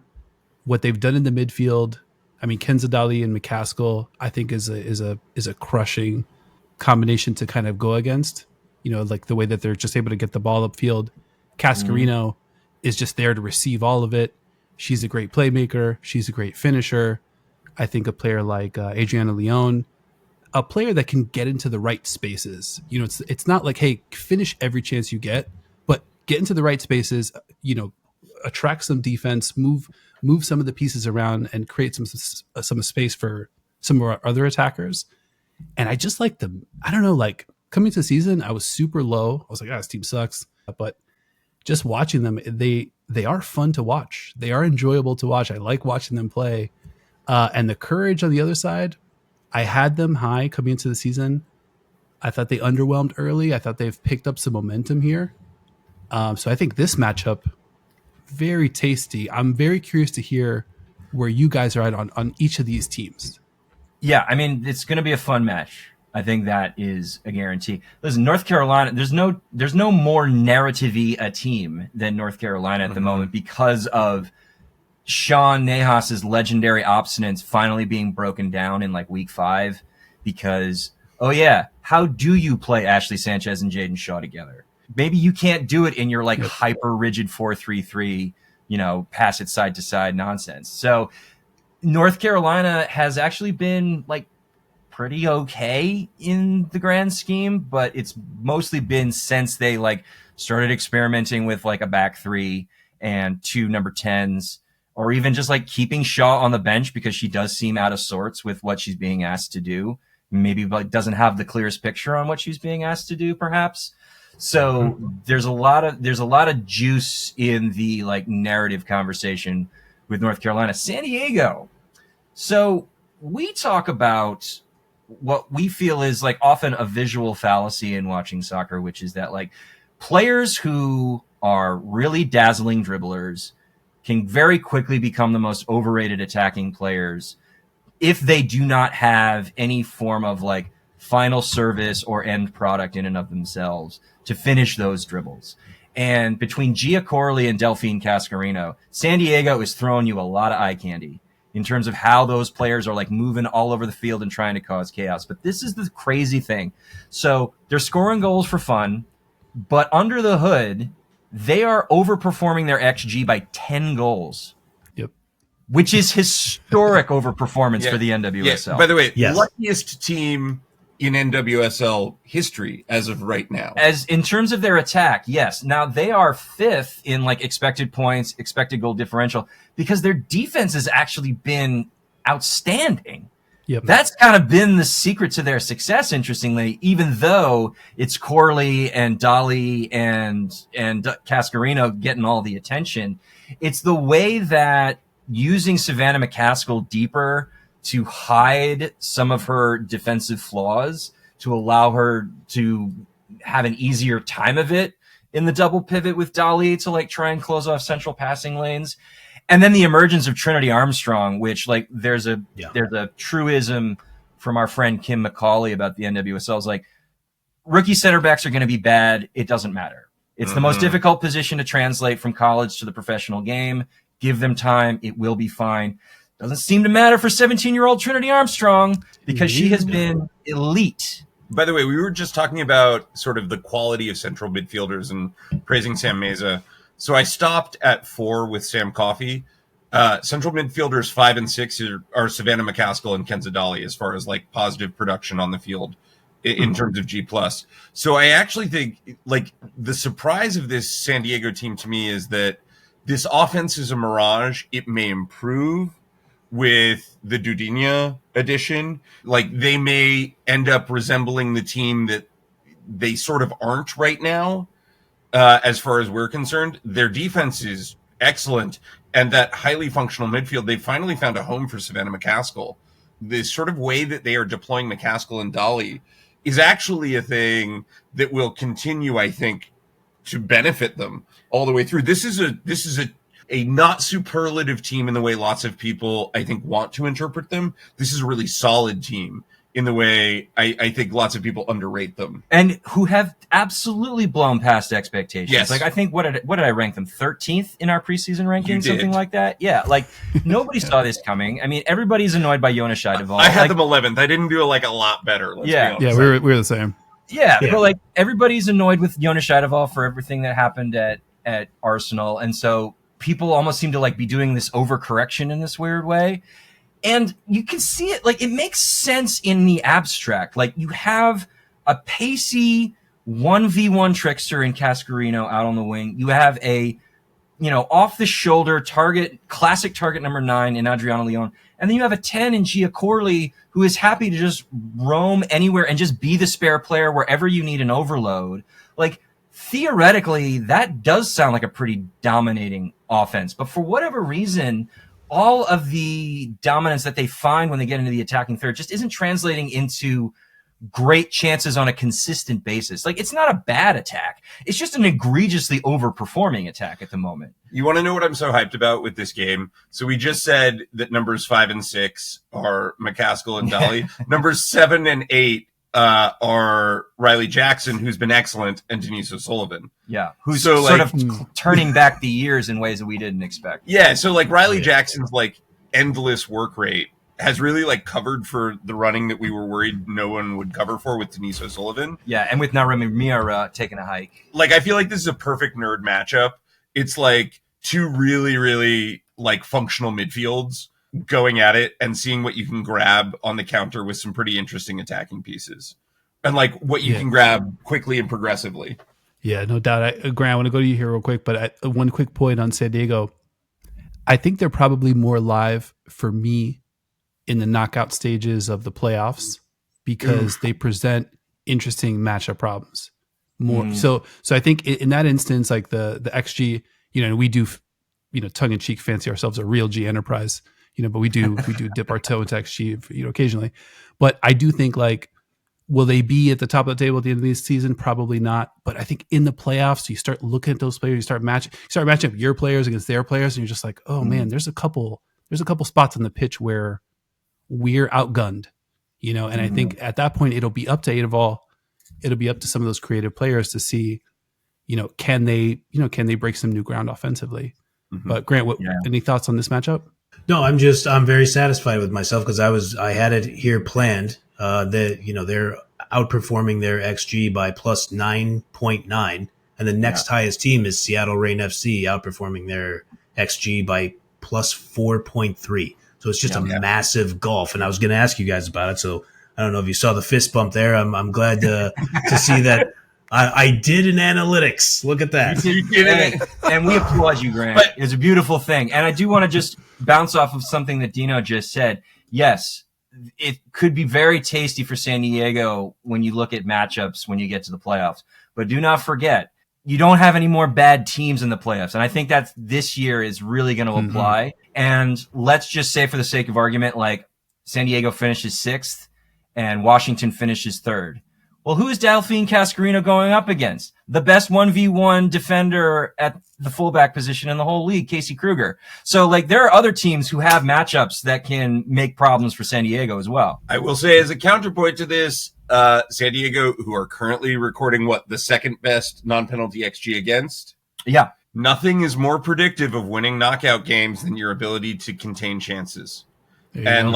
what they've done in the midfield, I mean, Kenzadali and McCaskill, I think is a crushing combination to kind of go against. You know, like the way that they're just able to get the ball upfield. Cascarino is just there to receive all of it. She's a great playmaker. She's a great finisher. I think a player like Adriana Leon, a player that can get into the right spaces. You know, it's not like, hey, finish every chance you get, but get into the right spaces, you know, attract some defense, move some of the pieces around and create some space for some of our other attackers. And I just like them. I don't know, like coming to the season, I was super low. I was like, this team sucks. But just watching them, they are fun to watch. They are enjoyable to watch. I like watching them play. And the Courage on the other side, I had them high coming into the season. I thought they underwhelmed early. I thought they've picked up some momentum here. So I think this matchup, very tasty. I'm very curious to hear where you guys are at on each of these teams. Yeah, I mean, it's going to be a fun match. I think that is a guarantee. Listen, North Carolina, there's no more narrative-y a team than North Carolina at the moment because of Sean Nahas's legendary obstinance finally being broken down in like week 5 because, how do you play Ashley Sanchez and Jaden Shaw together? Maybe you can't do it in your like hyper rigid 4-3-3, you know, pass it side to side nonsense. So North Carolina has actually been like pretty okay in the grand scheme, but it's mostly been since they like started experimenting with like a back 3 and 2 number 10s, or even just like keeping Shaw on the bench because she does seem out of sorts with what she's being asked to do. Maybe like doesn't have the clearest picture on what she's being asked to do, perhaps. So there's a lot of juice in the like narrative conversation with North Carolina. San Diego. So we talk about what we feel is like often a visual fallacy in watching soccer, which is that like players who are really dazzling dribblers can very quickly become the most overrated attacking players if they do not have any form of like final service or end product in and of themselves to finish those dribbles. And between Gia Corley and Delphine Cascarino, San Diego is throwing you a lot of eye candy in terms of how those players are like moving all over the field and trying to cause chaos. But this is the crazy thing. So they're scoring goals for fun, but under the hood, they are overperforming their XG by 10 goals. Yep. Which is historic overperformance for the NWSL. Yeah. By the way, luckiest team in NWSL history as of right now. As in terms of their attack, yes. Now they are 5th in like expected points, expected goal differential, because their defense has actually been outstanding. Yep. That's kind of been the secret to their success, interestingly, even though it's Corley and Dolly and Cascarino getting all the attention. It's the way that using Savannah McCaskill deeper to hide some of her defensive flaws, to allow her to have an easier time of it in the double pivot with Dolly to like try and close off central passing lanes. And then the emergence of Trinity Armstrong, which like there's a truism from our friend Kim McCauley about the NWSL is like rookie center backs are going to be bad. It doesn't matter. It's the most difficult position to translate from college to the professional game. Give them time. It will be fine. Doesn't seem to matter for 17-year-old Trinity Armstrong because she has been elite. By the way, we were just talking about sort of the quality of central midfielders and praising Sam Meza. So I stopped at 4 with Sam Coffey. Central midfielders 5 and 6 are Savannah McCaskill and Kenza Dolly as far as like positive production on the field in terms of G+. So I actually think like the surprise of this San Diego team to me is that this offense is a mirage. It may improve with the Dudinha addition. Like they may end up resembling the team that they sort of aren't right now. As far as we're concerned, their defense is excellent. And that highly functional midfield, they finally found a home for Savannah McCaskill. The sort of way that they are deploying McCaskill and Dolly is actually a thing that will continue, I think, to benefit them all the way through. This is a not superlative team in the way lots of people, I think, want to interpret them. This is a really solid team in the way I think lots of people underrate them. And who have absolutely blown past expectations. Yes. Like I think, what did I rank them? 13th in our preseason ranking, something like that? Yeah, like nobody saw this coming. I mean, everybody's annoyed by Yona Shaidoval. I had them 11th. I didn't do like a lot better. Yeah, we were the same. Yeah, but like everybody's annoyed with Yona Shaidoval for everything that happened at Arsenal. And so people almost seem to like be doing this overcorrection in this weird way. And you can see it, like, it makes sense in the abstract. Like, you have a pacey 1v1 trickster in Cascarino out on the wing. You have a, off-the-shoulder classic target number 9 in Adriana Leon. And then you have a 10 in Gia Corley, who is happy to just roam anywhere and just be the spare player wherever you need an overload. Like, theoretically, that does sound like a pretty dominating offense. But for whatever reason, all of the dominance that they find when they get into the attacking third just isn't translating into great chances on a consistent basis. Like, it's not a bad attack. It's just an egregiously overperforming attack at the moment. You want to know what I'm so hyped about with this game? So we just said that numbers 5 and 6 are McCaskill and Dolly. Numbers 7 and 8 are Riley Jackson, who's been excellent, and Denise O'Sullivan. Yeah, who's sort of turning back the years in ways that we didn't expect. Yeah, so like Riley Jackson's like endless work rate has really like covered for the running that we were worried no one would cover for with Denise O'Sullivan. Yeah, and with Narumi Miara taking a hike. Like, I feel like this is a perfect nerd matchup. It's like two really, really like functional midfields going at it and seeing what you can grab on the counter with some pretty interesting attacking pieces and like what you can grab quickly and progressively. Yeah, no doubt. Grant, I want to go to you here real quick, but one quick point on San Diego. I think they're probably more live for me in the knockout stages of the playoffs because they present interesting matchup problems more. So I think in that instance, like the XG, we do, tongue in cheek fancy ourselves a real G enterprise, but we do dip our toe into XG, occasionally. But I do think like, will they be at the top of the table at the end of the season? Probably not. But I think in the playoffs, you start looking at those players, you start matching up your players against their players, and you're just like, oh man, there's a couple spots on the pitch where we're outgunned, and I think at that point it'll be up to Adevall. It'll be up to some of those creative players to see, can they break some new ground offensively? But Grant, any thoughts on this matchup? No, I'm very satisfied with myself because I had it here planned that they're outperforming their XG by plus 9.9, and the next highest team is Seattle Reign FC, outperforming their XG by plus 4.3. So it's just a massive gulf. And I was going to ask you guys about it. So I don't know if you saw the fist bump there. I'm glad to see that. I did an analytics. Look at that. You did it. And we applaud you, Grant. It's a beautiful thing. And I do want to just bounce off of something that Dino just said. Yes, it could be very tasty for San Diego when you look at matchups when you get to the playoffs. But do not forget, you don't have any more bad teams in the playoffs. And I think that this year is really going to apply. And let's just say, for the sake of argument, like San Diego finishes 6th and Washington finishes 3rd. Well, who is Delphine Cascarino going up against? The best 1v1 defender at the fullback position in the whole league, Casey Kruger. So, like, there are other teams who have matchups that can make problems for San Diego as well. I will say, as a counterpoint to this, San Diego, who are currently recording the second best non-penalty XG against. Yeah. Nothing is more predictive of winning knockout games than your ability to contain chances and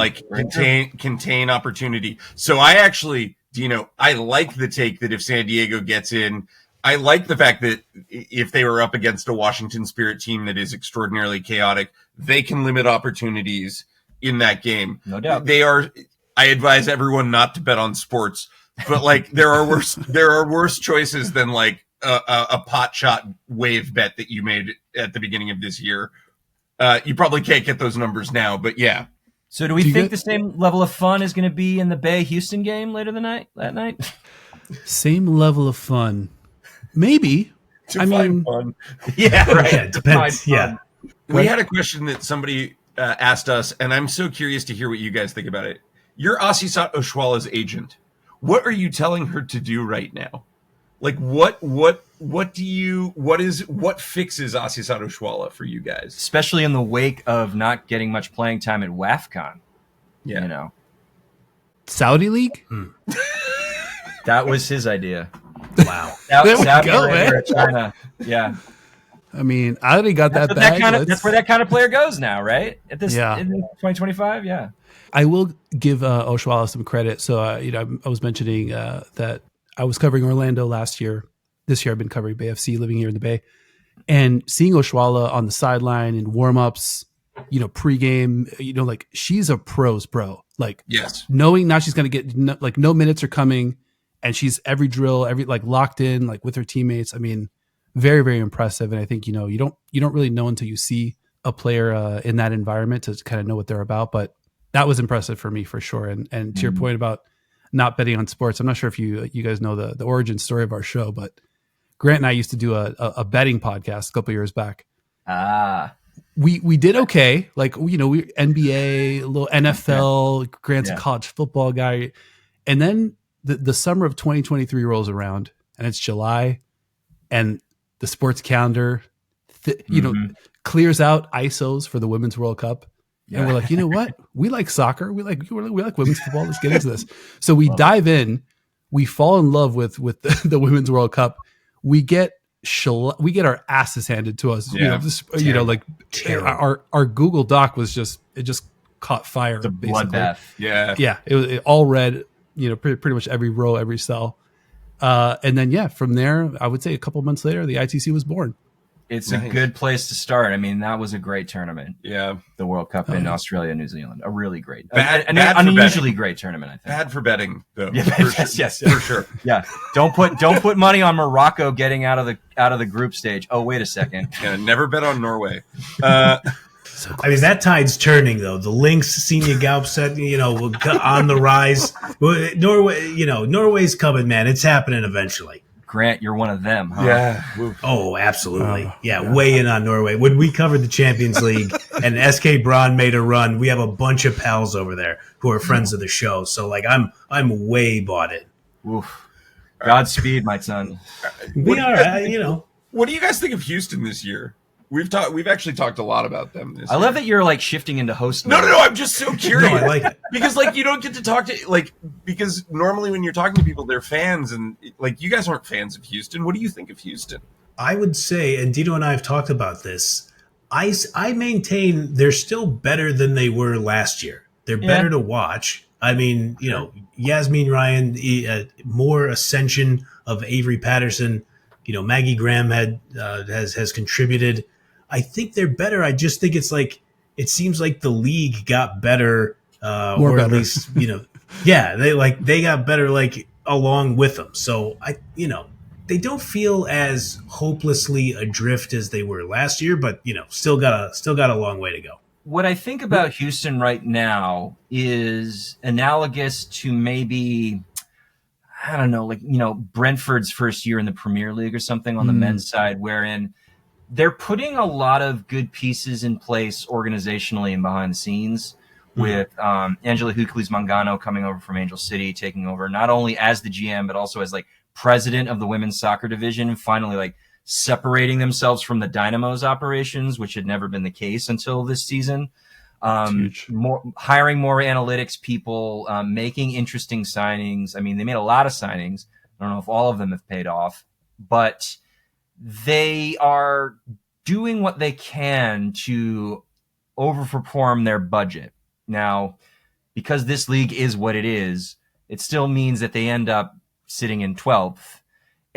contain opportunity. So I actually, Dino, I like the take that if San Diego gets in, I like the fact that if they were up against a Washington Spirit team that is extraordinarily chaotic, they can limit opportunities in that game. No doubt. I advise everyone not to bet on sports, but like there are worse choices than like a pot shot wave bet that you made at the beginning of this year. You probably can't get those numbers now, but yeah. So do we think the same level of fun is going to be in the Bay Houston game later that night? Same level of fun. Maybe. Fun. Yeah, right. Yeah, it depends. Yeah. We had a question that somebody asked us, and I'm so curious to hear what you guys think about it. You're Asisat Oshuala's agent. What are you telling her to do right now? Like what fixes Asisat Oshuala for you guys? Especially in the wake of not getting much playing time at WAFCON. Yeah. You know. Saudi League? That was his idea. Wow. There we Saudi go, Arabia, man. China. Yeah. I mean, I already got that bag. That's where that kind of player goes now, right? In 2025, yeah. I will give Oshuala some credit. So, I was mentioning that I was covering Orlando last year. This year I've been covering Bay FC, living here in the Bay. And seeing Oshuala on the sideline in warm-ups, pregame, like she's a pro's pro. Like, yes, knowing now she's going to get no minutes are coming, and she's every drill, locked in, like with her teammates. I mean, very, very impressive. And I think, you don't really know until you see a player in that environment to kind of know what they're about. But that was impressive for me for sure. And to your point about not betting on sports, I'm not sure if you guys know the origin story of our show, but Grant and I used to do a betting podcast a couple years back. We did okay. Like, we NBA, a little NFL, Grant's a college football guy. And then the summer of 2023 rolls around and it's July and the sports calendar, clears out ISOs for the Women's World Cup. Yeah. And we're like, you know what? We like soccer. We like women's football. Let's get into this. So we dive in. We fall in love with the Women's World Cup. We get our asses handed to us. Our Google Doc was just caught fire. It's a bloodbath. Yeah. It was all red. Pretty much every row, every cell. And then from there, I would say a couple months later, the ITC was born. It's nice. A good place to start. I mean, that was a great tournament. Yeah. The World Cup in Australia, New Zealand. A really great, an unusually great tournament, I think. Bad for betting, though. Yeah, yes, for sure. Yeah. Don't put money on Morocco getting out of the group stage. Oh, wait a second. Yeah, never bet on Norway. I mean, that tide's turning, though. The Lynx Senior Galp set, on the rise. Norway's coming, man. It's happening eventually. Grant, you're one of them, huh? Yeah. Oh, absolutely. Weigh in on Norway. When we covered the Champions League and SK Braun made a run, we have a bunch of pals over there who are friends of the show. So, I'm way bought in. Oof. Godspeed, my son. We are, What do you guys think of Houston this year? We've actually talked a lot about them this year. I love that you're shifting into host mode. No, I'm just so curious. No, I like it. Because you don't get to talk to because normally when you're talking to people, they're fans, and you guys aren't fans of Houston. What do you think of Houston? I would say, and Dino and I have talked about this, I maintain they're still better than they were last year. They're better to watch. I mean, Yasmin Ryan, more ascension of Avery Patterson. Maggie Graham has contributed. I think they're better. I just think it seems like the league got better, or at least they got better along with them. So they don't feel as hopelessly adrift as they were last year, but still got a long way to go. what I think about Houston right now is analogous to maybe, I don't know, like, Brentford's first year in the Premier League or something on the men's side, wherein they're putting a lot of good pieces in place organizationally and behind the scenes with Angela Hucles Mangano coming over from Angel City, taking over not only as the GM, but also as like president of the women's soccer division, and finally like separating themselves from the Dynamo's operations, which had never been the case until this season. Hiring more analytics people, making interesting signings. I mean, they made a lot of signings. I don't know if all of them have paid off, but they are doing what they can to overperform their budget. Now, because this league is what it is, it still means that they end up sitting in 12th.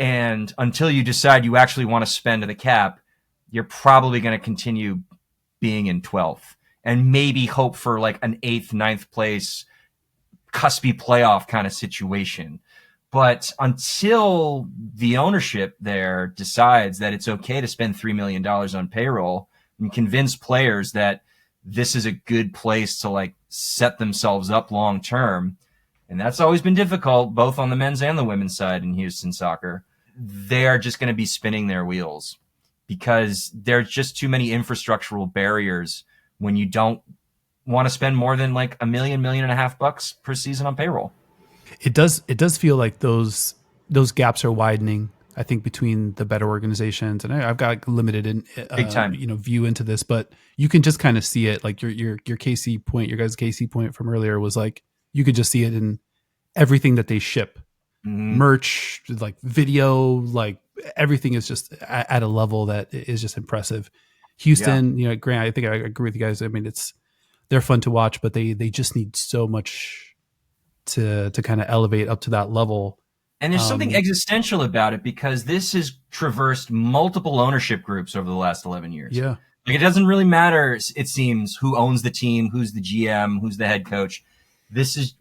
And until you decide you actually want to spend the cap, you're probably going to continue being in 12th and maybe hope for like an 8th, 9th place cuspy playoff kind of situation. But until the ownership there decides that it's okay to spend $3 million on payroll and convince players that this is a good place to like set themselves up long term, and that's always been difficult both on the men's and the women's side in Houston soccer, they are just going to be spinning their wheels because there's just too many infrastructural barriers when you don't want to spend more than like $1.5 million bucks per season on payroll. It does feel like those gaps are widening, I think, between the better organizations. And I've got like limited big time, view into this, but you can just kind of see it. Like your KC point, your guys' KC point from earlier was like, you could just see it in everything that they ship, merch, like video, like everything is just at a level that is just impressive. Houston, Grant, I think I agree with you guys. I mean, they're fun to watch, but they just need so much to kind of elevate up to that level. And there's something existential about it because this has traversed multiple ownership groups over the last 11 years. Yeah. Like, it doesn't really matter, it seems, who owns the team, who's the GM, who's the head coach.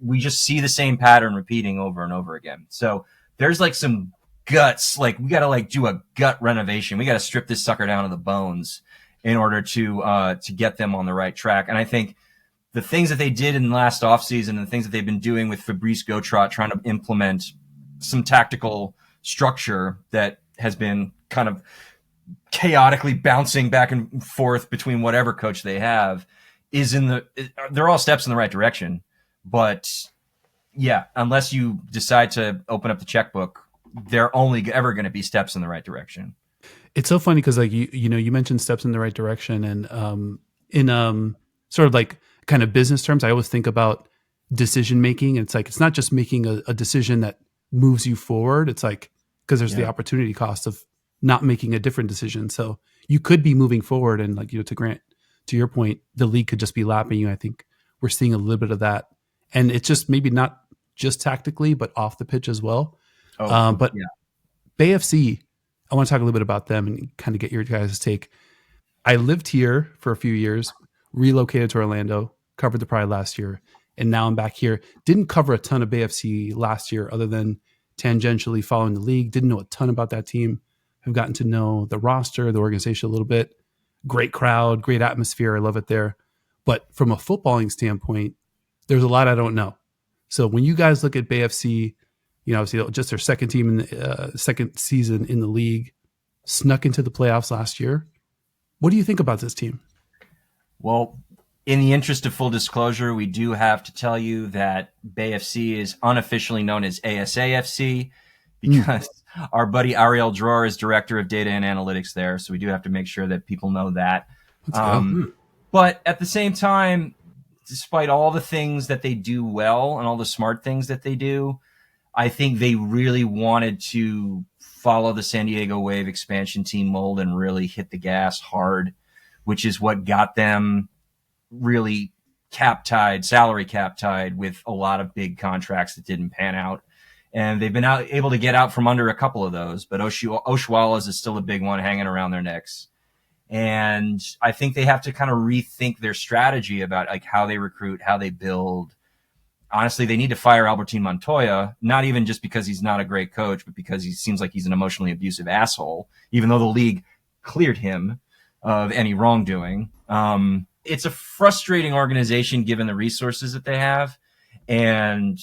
We just see the same pattern repeating over and over again. So there's like some guts, like we got to like do a gut renovation. We got to strip this sucker down to the bones in order to get them on the right track. And I think the things that they did in the last offseason and the things that they've been doing with Fabrice Gautrot, trying to implement some tactical structure that has been kind of chaotically bouncing back and forth between whatever coach they have they're all steps in the right direction. But yeah, unless you decide to open up the checkbook, they're only ever going to be steps in the right direction. It's so funny because like you mentioned steps in the right direction, and in sort of like kind of business terms, I always think about decision making. It's like it's not just making a decision that moves you forward. It's like because there's the opportunity cost of not making a different decision. So you could be moving forward, and like to your point, the league could just be lapping you. I think we're seeing a little bit of that, and it's just maybe not just tactically, but off the pitch as well. But Bay FC, I want to talk a little bit about them and kind of get your guys' take. I lived here for a few years, relocated to Orlando, covered the Pride last year, and now I'm back here. Didn't cover a ton of Bay FC last year other than tangentially following the league. Didn't know a ton about that team. I've gotten to know the roster, the organization a little bit. Great crowd, great atmosphere. I love it there. But from a footballing standpoint, there's a lot I don't know. So when you guys look at Bay FC, obviously just their second team in the second season in the league, snuck into the playoffs last year. What do you think about this team? Well, in the interest of full disclosure, we do have to tell you that Bay FC is unofficially known as ASAFC because our buddy Ariel Dror is director of data and analytics there. So we do have to make sure that people know that. But at the same time, despite all the things that they do well and all the smart things that they do, I think they really wanted to follow the San Diego Wave expansion team mold and really hit the gas hard, which is what got them really salary cap tied with a lot of big contracts that didn't pan out. And they've been able to get out from under a couple of those, but Oshuala's is still a big one hanging around their necks. And I think they have to kind of rethink their strategy about like how they recruit, how they build. Honestly, they need to fire Albertine Montoya, not even just because he's not a great coach, but because he seems like he's an emotionally abusive asshole, even though the league cleared him of any wrongdoing. it's a frustrating organization given the resources that they have and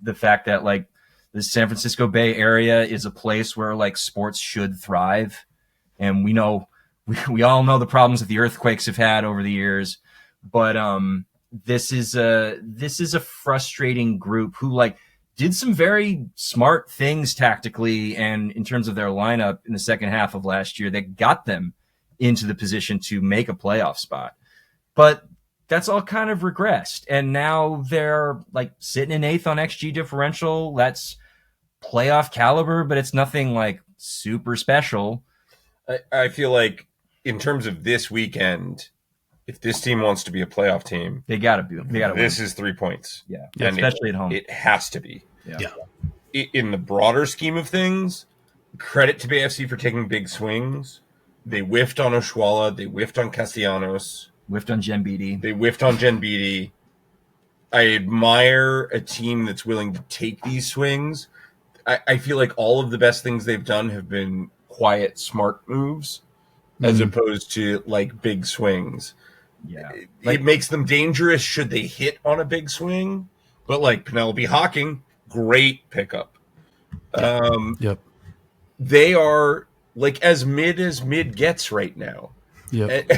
the fact that like the San Francisco Bay Area is a place where like sports should thrive. And we know, we all know the problems that the earthquakes have had over the years, but this is a frustrating group who like did some very smart things tactically and in terms of their lineup in the second half of last year that got them into the position to make a playoff spot. But that's all kind of regressed. And now they're like sitting in 8th on XG differential. That's playoff caliber, but it's nothing like super special. I feel like in terms of this weekend, if this team wants to be a playoff team, they gotta win. This is 3 points. Yeah, especially at home. It has to be. Yeah. In the broader scheme of things, credit to BFC for taking big swings. They whiffed on Oshuala. They whiffed on Castellanos. Whiffed on Jen Beatty. They whiffed on Jen Beatty. I admire a team that's willing to take these swings. I feel like all of the best things they've done have been quiet, smart moves as opposed to like big swings. Yeah. It makes them dangerous should they hit on a big swing. But like Penelope Hawking, great pickup. Yep. They are like as mid gets right now. Yep.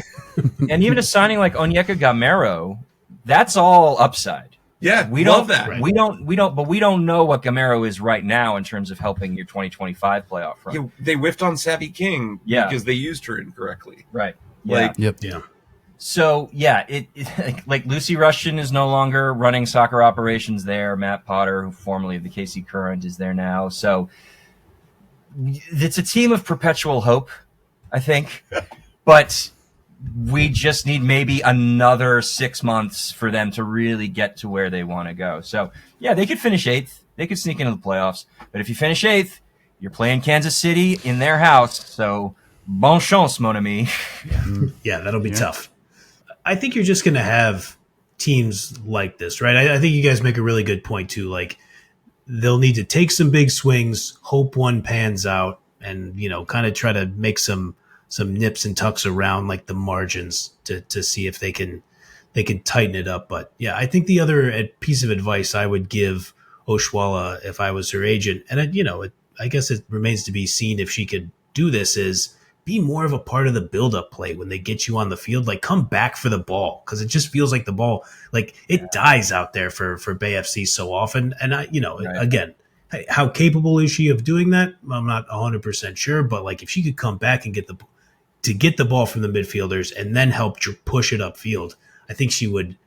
And even a signing like Onyeka Gamero, that's all upside. Yeah, we love don't that. Right. We don't know what Gamero is right now in terms of helping your 2025 playoff run. Yeah, they whiffed on Savvy King because they used her incorrectly. Right. Yeah. Yep. So yeah, it like Lucy Rushton is no longer running soccer operations there. Matt Potter, who formerly of the KC Current, is there now. So it's a team of perpetual hope, I think. But we just need maybe another 6 months for them to really get to where they want to go. So yeah, they could finish 8th. They could sneak into the playoffs. But if you finish 8th, you're playing Kansas City in their house. So bon chance, mon ami. Yeah, that'll be tough. I think you're just going to have teams like this, right? I think you guys make a really good point too. Like they'll need to take some big swings, hope one pans out, and kind of try to make some nips and tucks around like the margins to see if they can tighten it up. But yeah, I think the other piece of advice I would give Oshuala if I was her agent, and I guess it remains to be seen if she could do this, is be more of a part of the build-up play when they get you on the field. Like come back for the ball, because it just feels like the ball dies out there for Bay FC so often. And again, how capable is she of doing that? I'm not 100% sure, but like if she could come back and get the ball from the midfielders and then help push it upfield, I think she would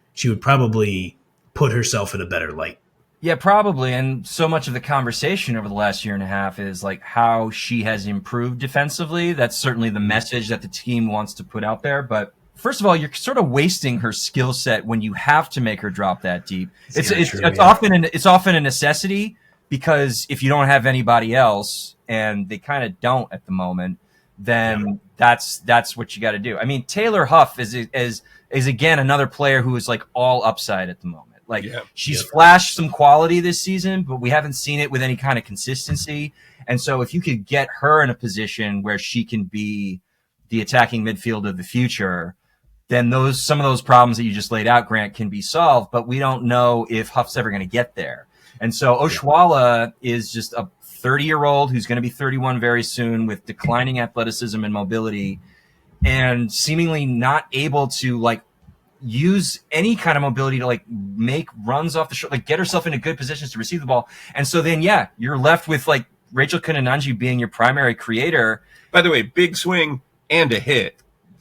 probably put herself in a better light. Yeah, probably. And so much of the conversation over the last year and a half is like how she has improved defensively. That's certainly the message that the team wants to put out there. But first of all, you're sort of wasting her skill set when you have to make her drop that deep. It's often a necessity, because if you don't have anybody else, and they kind of don't at the moment, then that's what you got to do. I mean, Taylor Huff is again another player who is like all upside at the moment. Like she's flashed some quality this season, but we haven't seen it with any kind of consistency. And so if you could get her in a position where she can be the attacking midfield of the future, then some of those problems that you just laid out, Grant, can be solved. But we don't know if Huff's ever going to get there. And so Oshuala is just a 30-year-old who's going to be 31 very soon, with declining athleticism and mobility, and seemingly not able to like use any kind of mobility to like make runs off the shore, like get herself into good positions to receive the ball. And so then, you're left with like Rachel Kunananji being your primary creator. By the way, big swing and a hit.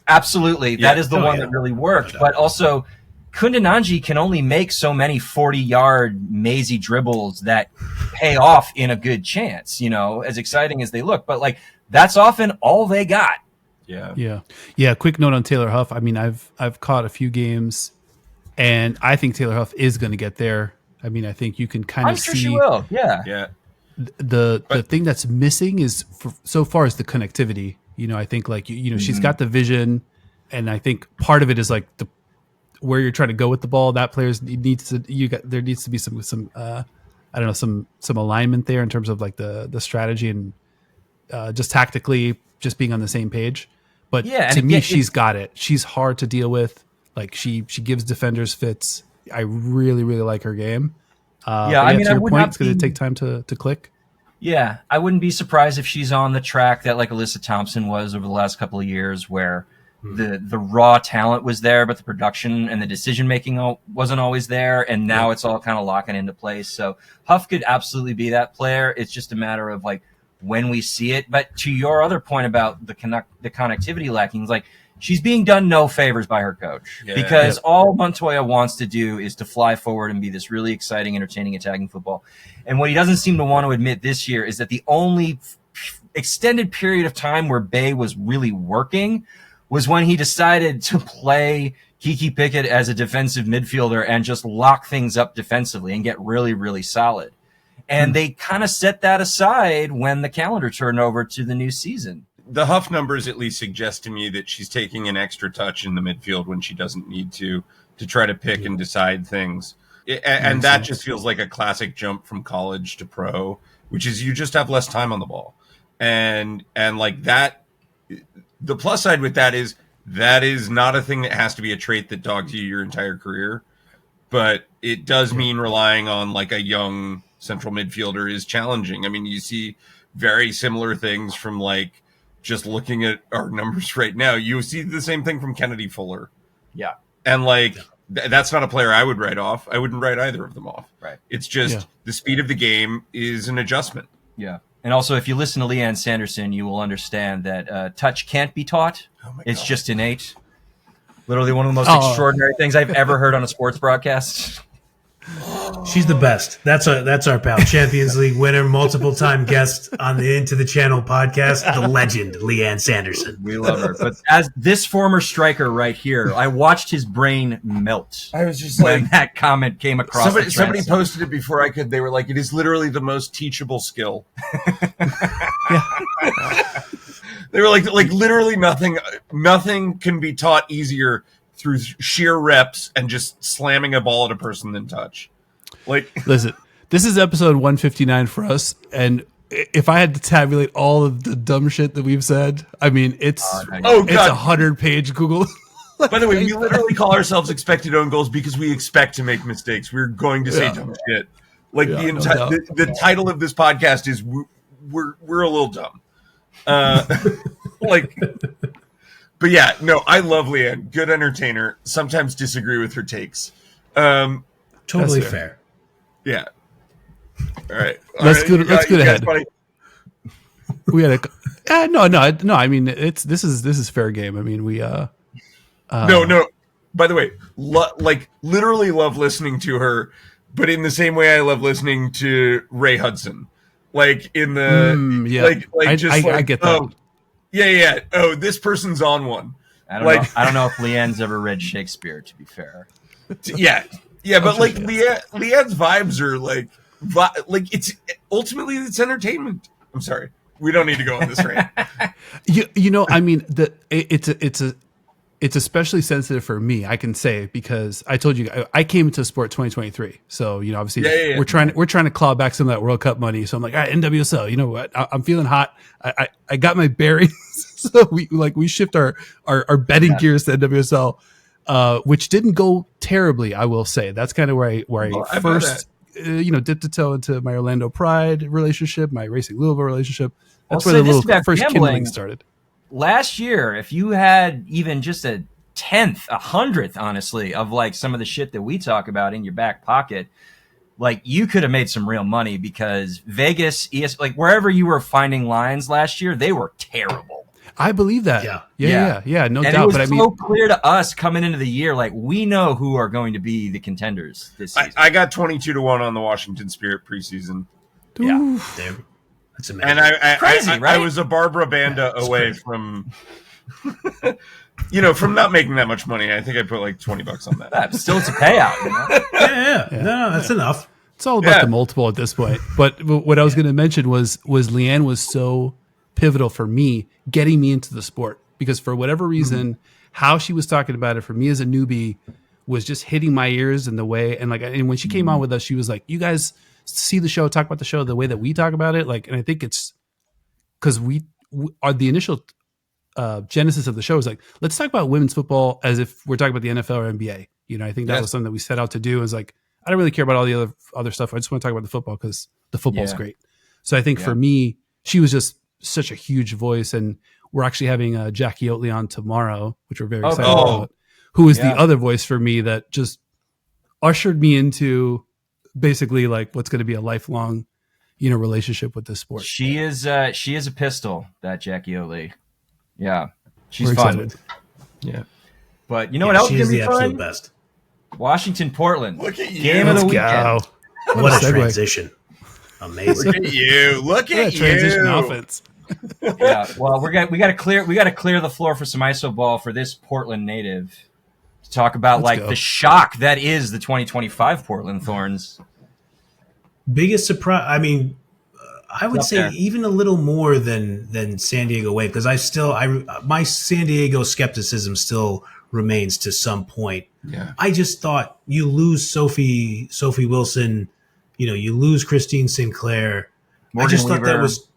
Absolutely. That is the one that really worked. But also Kundananji can only make so many 40-yard mazy dribbles that pay off in a good chance, as exciting as they look. But like that's often all they got. Yeah. Quick note on Taylor Huff. I mean, I've caught a few games, and I think Taylor Huff is going to get there. I mean, I think you can kind of see. I'm sure she will. Yeah. The thing that's missing is so far is the connectivity. I think like she's got the vision, and I think part of it is like where you're trying to go with the ball. That there needs to be some some alignment there in terms of like the strategy and just tactically just being on the same page. But to me, she's got it. She's hard to deal with. Like she gives defenders fits. I really like her game. I mean, to I your would point, not it's going be- to take time to click. Yeah, I wouldn't be surprised if she's on the track that like Alyssa Thompson was over the last couple of years, where the raw talent was there, but the production and the decision making wasn't always there, and now it's all kind of locking into place. So Huff could absolutely be that player. It's just a matter of like when we see it. But to your other point about the connectivity lacking, like she's being done no favors by her coach because all Montoya wants to do is to fly forward and be this really exciting, entertaining, attacking football. And what he doesn't seem to want to admit this year is that the only extended period of time where Bay was really working was when he decided to play Kiki Pickett as a defensive midfielder and just lock things up defensively and get really, really solid. And they kind of set that aside when the calendar turned over to the new season. The Huff numbers at least suggest to me that she's taking an extra touch in the midfield when she doesn't need to try to pick and decide things. And that just feels like a classic jump from college to pro, which is you just have less time on the ball. And like that, the plus side with that is not a thing that has to be a trait that dogs you your entire career, but it does mean relying on like a young central midfielder is challenging. I mean, you see very similar things from like just looking at our numbers right now. You see the same thing from Kennedy Fuller. Yeah. And like, that's not a player I would write off. I wouldn't write either of them off. Right. It's just the speed of the game is an adjustment. Yeah. And also, if you listen to Leanne Sanderson, you will understand that touch can't be taught. It's just innate. Literally one of the most extraordinary things I've ever heard on a sports broadcast. She's the best. That's our pal. Champions League winner, multiple time guest on the Into the Channel podcast, the legend, Leanne Sanderson. We love her. But as this former striker right here, I watched his brain melt. I was just when that comment came across. Somebody posted it before I could. They were like, it is literally the most teachable skill. They were like literally nothing can be taught easier through sheer reps and just slamming a ball at a person than touch. Like, listen, this is episode 159 for us, and if I had to tabulate all of the dumb shit that we've said, I mean, it's a 100-page Google. By the way, we literally call ourselves expected own goals because we expect to make mistakes. We're going to say dumb shit. Like the title of this podcast is we're a little dumb. But yeah, no, I love Leanne. Good entertainer. Sometimes disagree with her takes. Totally fair. Yeah. All right. Let's go ahead. We had a no. I mean, this is fair game. I mean, we no. By the way, literally love listening to her, but in the same way I love listening to Ray Hudson. Like in the I get that. Yeah. Oh, this person's on one. I don't know if Leanne's ever read Shakespeare, to be fair. Yeah, but like Leanne's vibes are like it's ultimately it's entertainment. I'm sorry, we don't need to go on this rant. you know, I mean, it's especially sensitive for me. I can say because I told you I came into sport 2023, so you know obviously we're trying to claw back some of that World Cup money. So I'm like, all right, NWSL. You know what? I'm feeling hot. I got my bearings. So we shift our betting gears to NWSL, which didn't go terribly. I will say that's kind of where I first dipped a toe into my Orlando Pride relationship, my Racing Louisville relationship. That's where the little first kindling started. Last year, if you had even just a 100th, honestly, of like some of the shit that we talk about in your back pocket, like you could have made some real money because Vegas, like wherever you were finding lines last year, they were terrible. I believe that. Yeah, no doubt. It was but so clear to us coming into the year, like we know who are going to be the contenders this season. I got 22-1 on the Washington Spirit preseason. Yeah. That's amazing. And crazy, right? I was a Barbara Banda away from, from not making that much money. I think I put like $20 on that. But still, it's a payout. You know? Yeah. No, that's enough. It's all about the multiple at this point. But what I was going to mention was Leanne was so pivotal for me, getting me into the sport because for whatever reason, how she was talking about it for me as a newbie was just hitting my ears in the way. And when she came on with us, she was like, "You guys see the show, talk about the show the way that we talk about it." Like, and I think it's because we are the initial genesis of the show is like, let's talk about women's football as if we're talking about the NFL or NBA. I think that was something that we set out to do. Is like, I don't really care about all the other stuff. I just want to talk about the football because the football's great. So I think for me, she was just such a huge voice, and we're actually having Jackie Oatley on tomorrow, which we're very excited about, who is the other voice for me that just ushered me into basically like what's going to be a lifelong, relationship with this sport. She is a pistol, that Jackie Oatley. Yeah, she's we're fun. excited. Yeah, but you know what else is going to be fun? Absolute best. Washington, Portland. Look at you. Game of the weekend. What a transition. Amazing. Look at you. Look at you. Transition offense. Yeah. Well, we got to clear the floor for some ISO ball for this Portland native to talk about the shock that is the 2025 Portland Thorns. Biggest surprise. I mean, I would say even a little more than San Diego Wave, because my San Diego skepticism still remains to some point. Yeah. I just thought you lose Sophie Wilson, you lose Christine Sinclair. Morgan I just Weaver. thought that was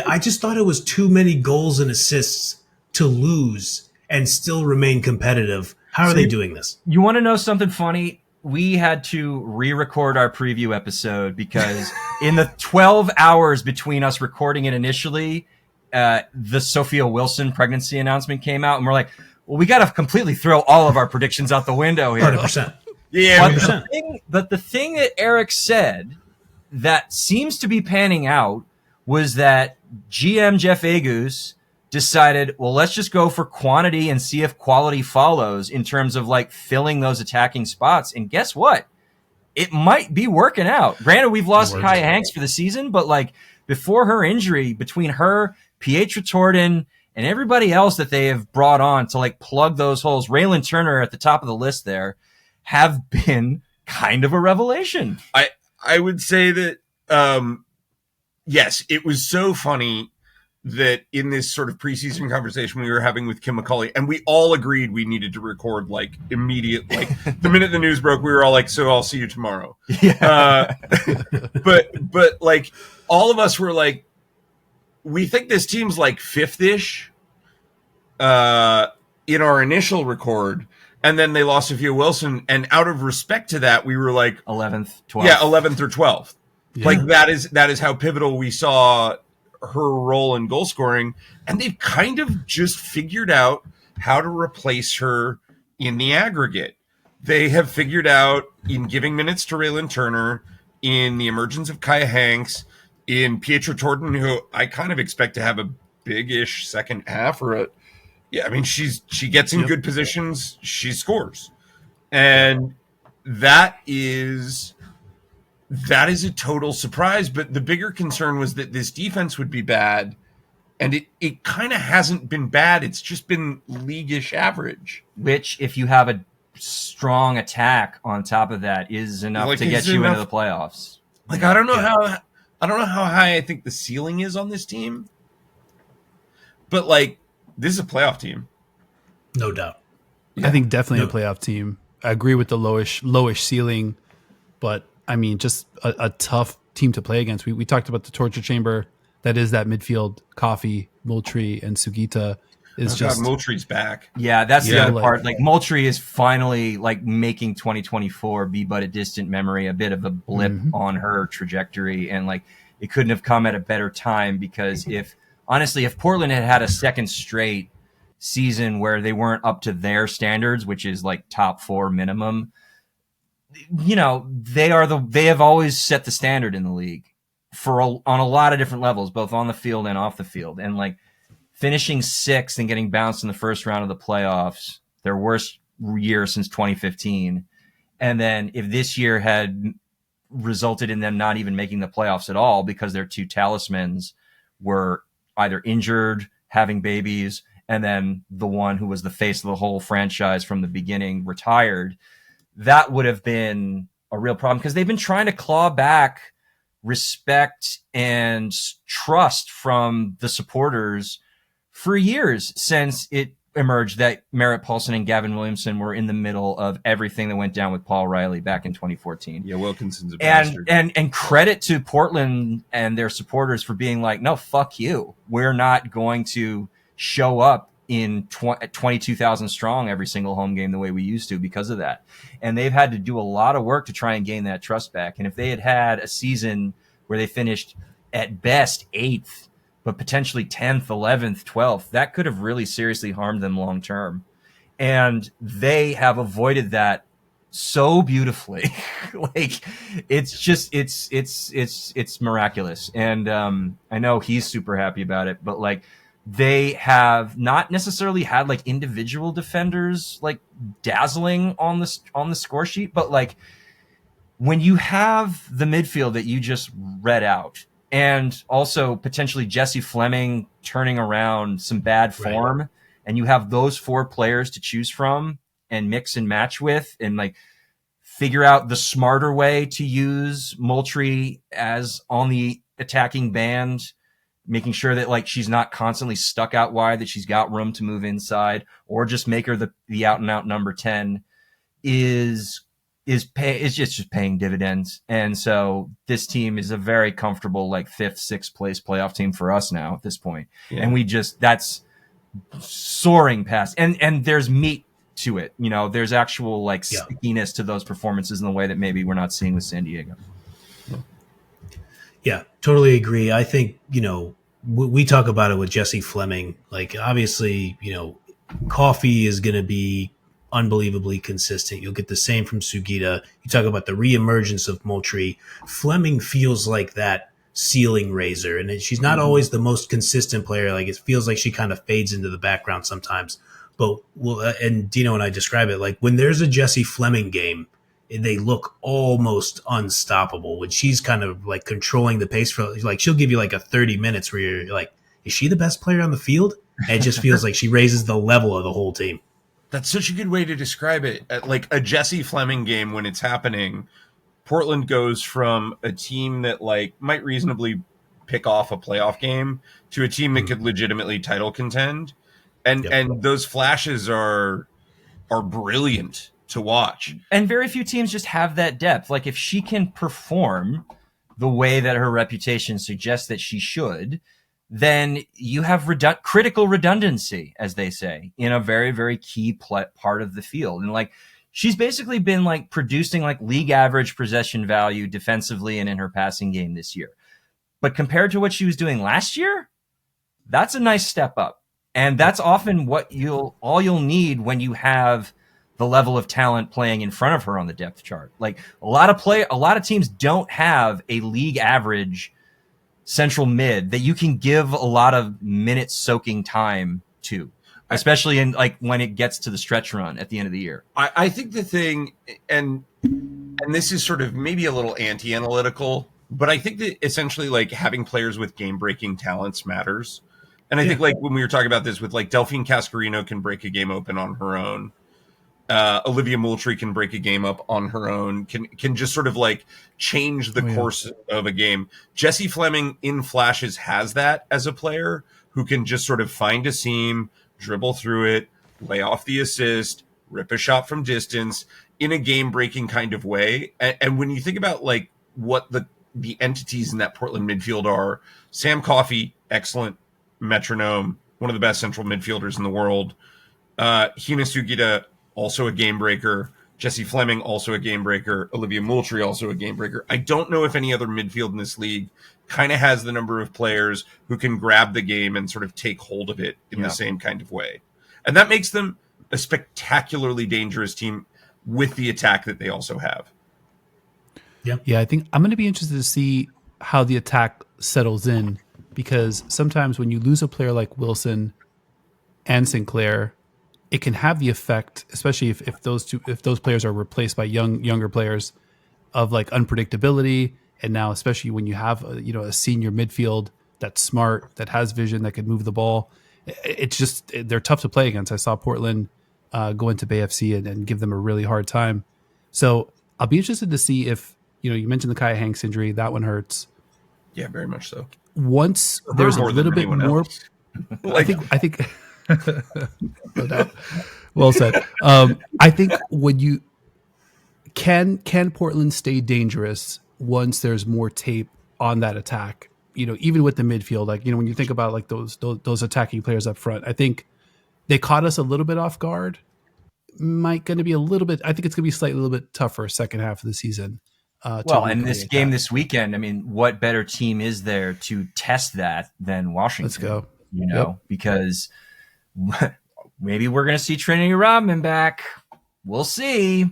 I just thought it was too many goals and assists to lose and still remain competitive. How are they doing this? You want to know something funny? We had to re-record our preview episode because in the 12 hours between us recording it initially, the Sophia Wilson pregnancy announcement came out, and we're like, well, we got to completely throw all of our predictions out the window here. 100%. Yeah. But the thing that Eric said that seems to be panning out was that GM Jeff Agus decided, well, let's just go for quantity and see if quality follows in terms of filling those attacking spots. And guess what? It might be working out. Granted, we've lost Kaya Hanks for the season, but before her injury, between her, Pietra Torden, and everybody else that they have brought on to plug those holes, Raylan Turner at the top of the list there, have been kind of a revelation. I would say that, yes, it was so funny that in this sort of preseason conversation we were having with Kim McCauley, and we all agreed we needed to record immediately. The minute the news broke, we were all like, so I'll see you tomorrow. Yeah. But all of us were like, we think this team's fifth-ish in our initial record. And then they lost Sophia Wilson. And out of respect to that, we were 11th, 12th. Yeah, 11th or 12th. Yeah. That is how pivotal we saw her role in goal scoring. And they've kind of just figured out how to replace her in the aggregate. They have figured out, in giving minutes to Raylan Turner, in the emergence of Kaya Hanks, in Pietra Torden, who I kind of expect to have a big-ish second half yeah, I mean, she gets in good positions, she scores. And that is a total surprise. But the bigger concern was that this defense would be bad. And it kind of hasn't been bad. It's just been league-ish average. Which, if you have a strong attack on top of that, is enough to get you into the playoffs. I don't know how high I think the ceiling is on this team. But this is a playoff team. No doubt. I think definitely a playoff team. I agree with the lowish ceiling, but I mean, just a tough team to play against. We talked about the torture chamber that is that midfield. Coffee, Moultrie, and Sugita is God, Moultrie's back. Yeah, that's the other part. Moultrie is finally making 2024 be but a distant memory, a bit of a blip on her trajectory, and it couldn't have come at a better time, because if Portland had a second straight season where they weren't up to their standards, which is top 4 minimum, they have always set the standard in the league on a lot of different levels, both on the field and off the field. And finishing 6th and getting bounced in the first round of the playoffs, their worst year since 2015. And then if this year had resulted in them not even making the playoffs at all because their 2 talismans were either injured, having babies, and then the one who was the face of the whole franchise from the beginning retired, that would have been a real problem, because they've been trying to claw back respect and trust from the supporters for years, since it emerged that Merritt Paulson and Gavin Williamson were in the middle of everything that went down with Paul Riley back in 2014. Yeah, Wilkinson's a bastard. And credit to Portland and their supporters for being no, fuck you. We're not going to show up in 22,000 strong every single home game the way we used to because of that. And they've had to do a lot of work to try and gain that trust back. And if they had a season where they finished at best 8th, but potentially 10th, 11th, 12th, that could have really seriously harmed them long term. And they have avoided that so beautifully. Like, it's just, it's miraculous. And I know he's super happy about it, but like, they have not necessarily had like individual defenders like dazzling on the score sheet, but like when you have the midfield that you just read out, and also potentially Jesse Fleming turning around some bad form, right, and you have those 4 players to choose from and mix and match with, and like figure out the smarter way to use Moultrie as on the attacking band, making sure that like she's not constantly stuck out wide, that she's got room to move inside, or just make her the out and out number 10 is just paying dividends. And so this team is a very comfortable like 5th, 6th place playoff team for us now at this point. Yeah. And we just, that's soaring past, and there's meat to it. You know, there's actual like stickiness to those performances in the way that maybe we're not seeing with San Diego. Yeah, totally agree. I think, you know, we talk about it with Jesse Fleming. Like, obviously, you know, Coffee is going to be unbelievably consistent. You'll get the same from Sugita. You talk about the reemergence of Moultrie. Fleming feels like that ceiling raiser, and she's not always the most consistent player. Like, it feels like she kind of fades into the background sometimes. But, well, and Dino and I describe it like when there's a Jesse Fleming game, they look almost unstoppable when she's kind of like controlling the pace for, like, she'll give you like a 30 minutes where you're like, is she the best player on the field? And it just feels like she raises the level of the whole team. That's such a good way to describe it. Like a Jesse Fleming game, when it's happening, Portland goes from a team that like might reasonably pick off a playoff game to a team that could legitimately title contend. And those flashes are brilliant to watch. And very few teams just have that depth. Like, if she can perform the way that her reputation suggests that she should, then you have critical redundancy, as they say, in a very, very key part of the field. And like, she's basically been like producing like league average possession value defensively and in her passing game this year. But compared to what she was doing last year, that's a nice step up. And that's often what all you'll need when you have the level of talent playing in front of her on the depth chart. Like, a lot of teams don't have a league average central mid that you can give a lot of minutes soaking time to, especially in like when it gets to the stretch run at the end of the year. I think the thing, and this is sort of maybe a little anti-analytical, but I think that essentially like having players with game-breaking talents matters. And I think like when we were talking about this with like Delphine Cascarino can break a game open on her own. Olivia Moultrie can break a game up on her own, can just sort of like change the course of a game. Jesse Fleming in flashes has that as a player who can just sort of find a seam, dribble through it, lay off the assist, rip a shot from distance in a game-breaking kind of way. And when you think about like what the entities in that Portland midfield are, Sam Coffey, excellent metronome, one of the best central midfielders in the world. Hina Sugita, also a game breaker. Jesse Fleming, also a game breaker. Olivia Moultrie, also a game breaker. I don't know if any other midfield in this league kind of has the number of players who can grab the game and sort of take hold of it in the same kind of way. And that makes them a spectacularly dangerous team with the attack that they also have. Yeah, I think I'm going to be interested to see how the attack settles in, because sometimes when you lose a player like Wilson and Sinclair, it can have the effect, especially if those players are replaced by younger players, of like unpredictability. And now, especially when you have a senior midfield that's smart, that has vision, that can move the ball, it's just, they're tough to play against. I saw Portland go into Bay FC and give them a really hard time. So I'll be interested to see if, you mentioned the Kaya Hanks injury, that one hurts. Yeah, very much so. Once there's a little bit more, I think. No doubt. Well said. I think when you can Portland stay dangerous once there's more tape on that attack, even with the midfield, like, when you think about like those attacking players up front, I think they caught us a little bit off guard. Going to be a little bit, I think it's going to be slightly a little bit tougher second half of the season. Well, and this game this weekend, I mean, what better team is there to test that than Washington? Let's go. Because maybe we're going to see Trinity Rodman back. We'll see.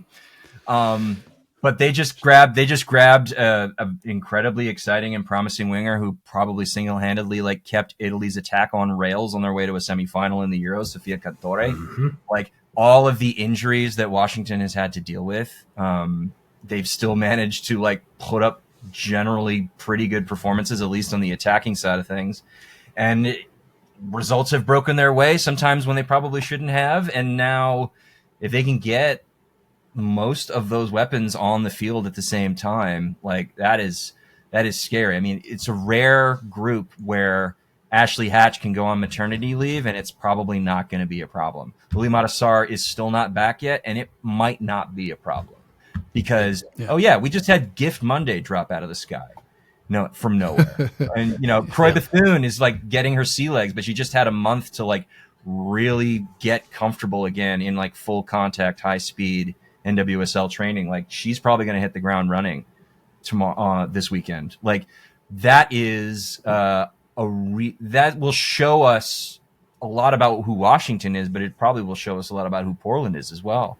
But they just grabbed an incredibly exciting and promising winger who probably single-handedly like kept Italy's attack on rails on their way to a semifinal in the Euros, Sofia Cantore. Mm-hmm. Like all of the injuries that Washington has had to deal with, they've still managed to like put up generally pretty good performances, at least on the attacking side of things. And results have broken their way sometimes when they probably shouldn't have. And now if they can get most of those weapons on the field at the same time, like that is scary. I mean, it's a rare group where Ashley Hatch can go on maternity leave and it's probably not going to be a problem. Lily Matassar is still not back yet, and it might not be a problem because we just had Gift Monday drop out of the sky. No, from nowhere. And Croy Bethune is like getting her sea legs, but she just had a month to like really get comfortable again in like full contact, high speed NWSL training. Like she's probably going to hit the ground running tomorrow, this weekend. Like that is that will show us a lot about who Washington is, but it probably will show us a lot about who Portland is as well.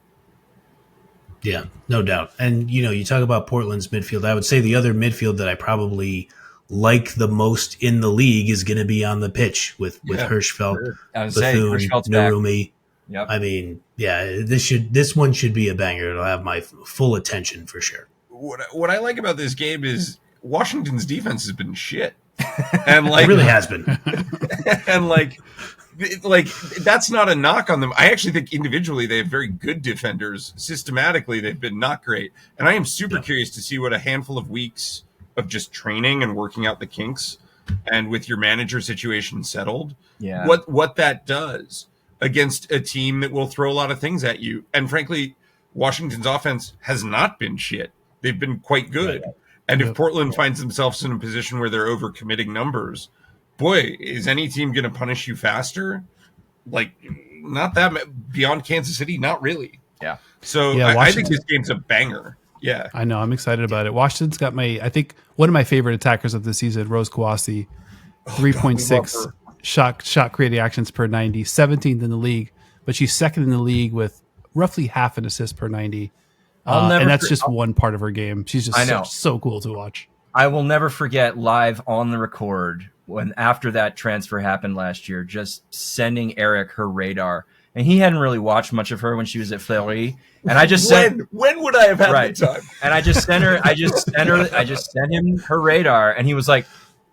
Yeah, no doubt. And you talk about Portland's midfield. I would say the other midfield that I probably like the most in the league is going to be on the pitch with Hirschfeld, Bethune, Narumi. Yep. I mean, this one should be a banger. It'll have my full attention for sure. What I like about this game is Washington's defense has been shit, and like it really has been. And like that's not a knock on them. I actually think individually they have very good defenders. Systematically, they've been not great, and I am super curious to see what a handful of weeks of just training and working out the kinks, and with your manager situation settled, what that does against a team that will throw a lot of things at you. And frankly, Washington's offense has not been shit. They've been quite good. Right. And if Portland finds themselves in a position where they're overcommitting numbers, boy, is any team going to punish you faster? Like, not that beyond Kansas City, not really. Yeah. So I think this game's a banger. Yeah. I know. I'm excited about it. Washington's got I think one of my favorite attackers of the season, Rose Kawasi, 3.6 shot creating actions per 90, 17th in the league, but she's second in the league with roughly half an assist per 90. And that's just one part of her game. She's just so cool to watch. I will never forget live on the record when after that transfer happened last year, just sending Eric her radar. And he hadn't really watched much of her when she was at Fleury. And I just said, when would I have had the time? And I just sent him her radar, and he was like,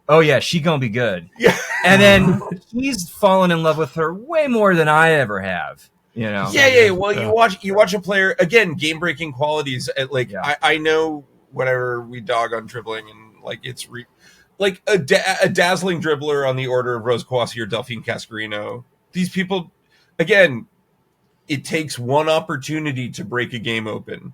"Oh yeah, she gonna be good." Yeah. And then he's fallen in love with her way more than I ever have. Yeah. Well, you watch a player again, game breaking qualities. I know whatever we dog on dribbling, and like it's like a dazzling dribbler on the order of Rose Kawasi or Delphine Cascarino. These people, again, it takes one opportunity to break a game open.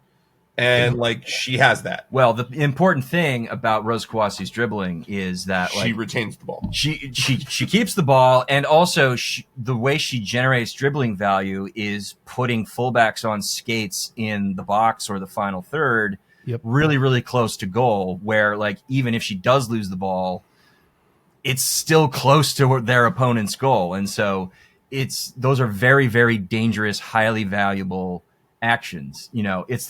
And like she has that. Well, the important thing about Rose Kawasi's dribbling is that she retains the ball. She keeps the ball, and also the way she generates dribbling value is putting fullbacks on skates in the box or the final third, really, really close to goal. Where like even if she does lose the ball, it's still close to their opponent's goal, and so those are very, very dangerous, highly valuable actions. It's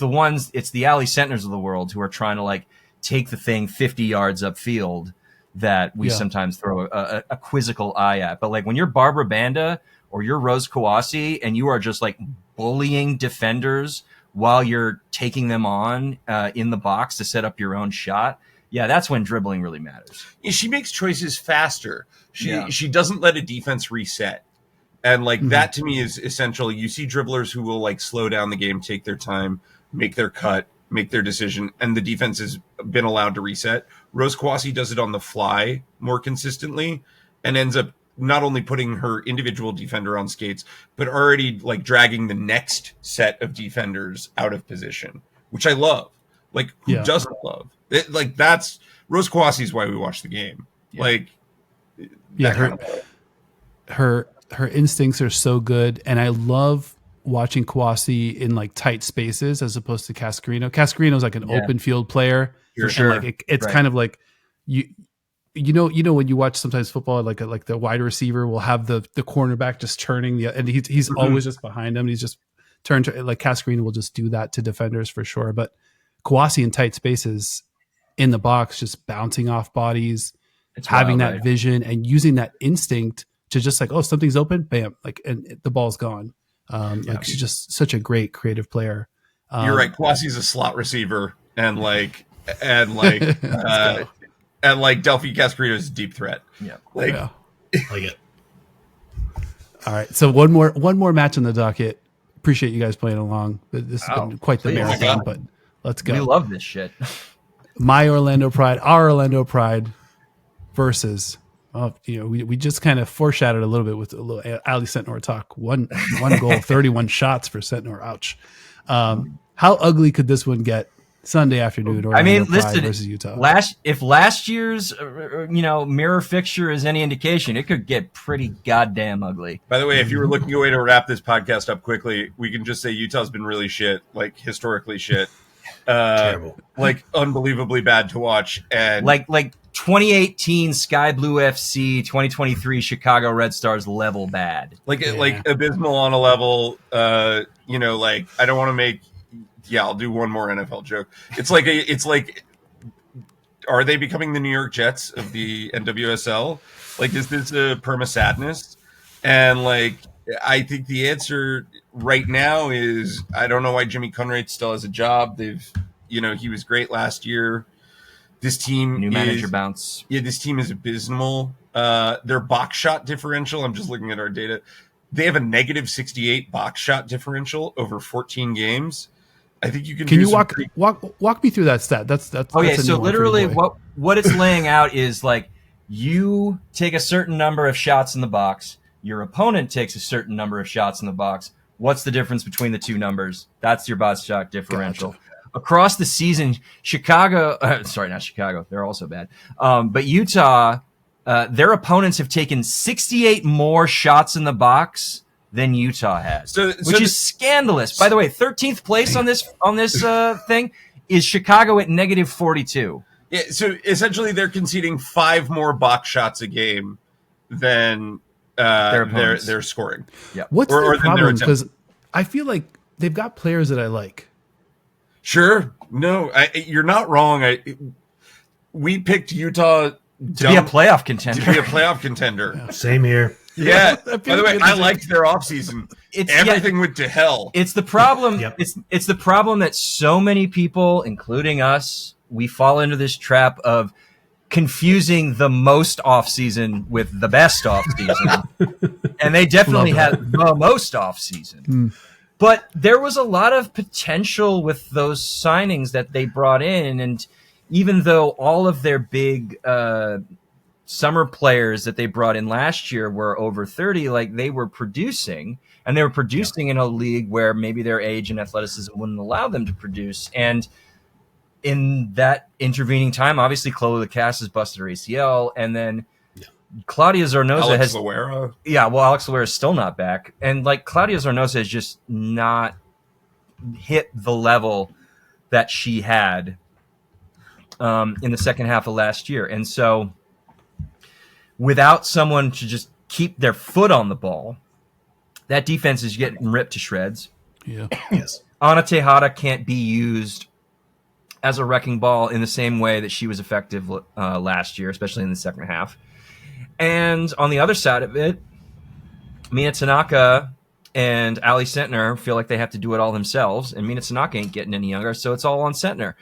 the alley centers of the world who are trying to like take the thing 50 yards upfield that we sometimes throw a quizzical eye at. But like when you're Barbara Banda or you're Rose Kawasi and you are just like bullying defenders while you're taking them on in the box to set up your own shot, that's when dribbling really matters. She makes choices faster. She doesn't let a defense reset. And like that to me is essential. You see dribblers who will like slow down the game, take their time, make their cut, make their decision, and the defense has been allowed to reset. Rose Kawasi does it on the fly more consistently and ends up not only putting her individual defender on skates, but already like dragging the next set of defenders out of position, which I love. Like who doesn't love it? Like that's Rose Kawasi is why we watch the game. Like, Yeah, that kind of play. her instincts are so good, and I love watching Kawasi in like tight spaces as opposed to Cascarino. Cascarino's like an open field player, For and sure. like it's Right. kind of like you know when you watch sometimes football, like the wide receiver will have the cornerback just turning and he's always just behind him. And he's just turned to, like Cascarino will just do that to defenders for sure. But Kawasi in tight spaces in the box, just bouncing off bodies, It's having wild, that right? vision and using that instinct to just like, oh, something's open, bam, like, and the ball's gone. Like she's just such a great creative player. You're right. Kwasi's a slot receiver, and like go. and like Delphi Cascarino is a deep threat. Yeah. Like, Yeah. Like it. All right. So one more match on the docket. Appreciate you guys playing along. This has been quite the please. marathon, but let's go. We love this shit. My Orlando Pride, our Orlando Pride versus, we just kind of foreshadowed a little bit with a little Ali Sentnor talk. One goal, 31 shots for Sentnor. Ouch. How ugly could this one get Sunday afternoon? Orlando I mean, Pride listen, versus Utah. if last year's mirror fixture is any indication, it could get pretty goddamn ugly. by the way, if you were looking away to wrap this podcast up quickly, we can just say Utah's been really shit, like historically shit, Terrible. like unbelievably bad to watch, and Like 2018 Sky Blue FC, 2023 Chicago Red Stars level bad. like abysmal on a level. Like I don't want to make. Yeah, I'll do one more NFL joke. It's like, are they becoming the New York Jets of the NWSL? Like, is this a perma sadness? And like, I think the answer right now is I don't know why Jimmy Conrad still has a job. He was great last year. This team New manager bounce. Yeah, this team is abysmal. Their box shot differential, I'm just looking at our data. They have a negative 68 box shot differential over 14 games. I think you can. Can you walk me through that stat? That's Okay, that's a so new one for literally you, boy. what it's laying out is like you take a certain number of shots in the box, your opponent takes a certain number of shots in the box. What's the difference between the two numbers? That's your box shot differential. Gotcha. Across the season, sorry, not Chicago, they're also bad. But Utah, their opponents have taken 68 more shots in the box than Utah has, which is scandalous. By the way, 13th place on this thing is Chicago at negative 42. Yeah, so essentially they're conceding 5 more box shots a game than they're scoring. Yeah. What's or the than their problem? attempt. Because I feel like they've got players that I like. Sure, no, you're not wrong. We picked Utah To be a playoff contender. Same here. Yeah. I By the way, I liked their offseason. Everything went to hell. It's the problem. Yep. It's the problem that so many people, including us, we fall into this trap of confusing the most off season with the best off season, and they definitely had the most off season. But there was a lot of potential with those signings that they brought in, and even though all of their big summer players that they brought in last year were over 30, like they were producing, and they were producing in a league where maybe their age and athleticism wouldn't allow them to produce. And in that intervening time, obviously Chloe Lacasse has busted her ACL, and then Claudia Zornoza Alex Loera. Alex Loera is still not back, and like Claudia Zornoza has just not hit the level that she had in the second half of last year. And so without someone to just keep their foot on the ball, that defense is getting ripped to shreds. Yeah. Yes. Ana Tejada can't be used as a wrecking ball in the same way that she was effective last year, especially in the second half. And on the other side of it, Mina Tanaka and Ali Sentner feel like they have to do it all themselves, and Mina Tanaka ain't getting any younger, so it's all on Sentner.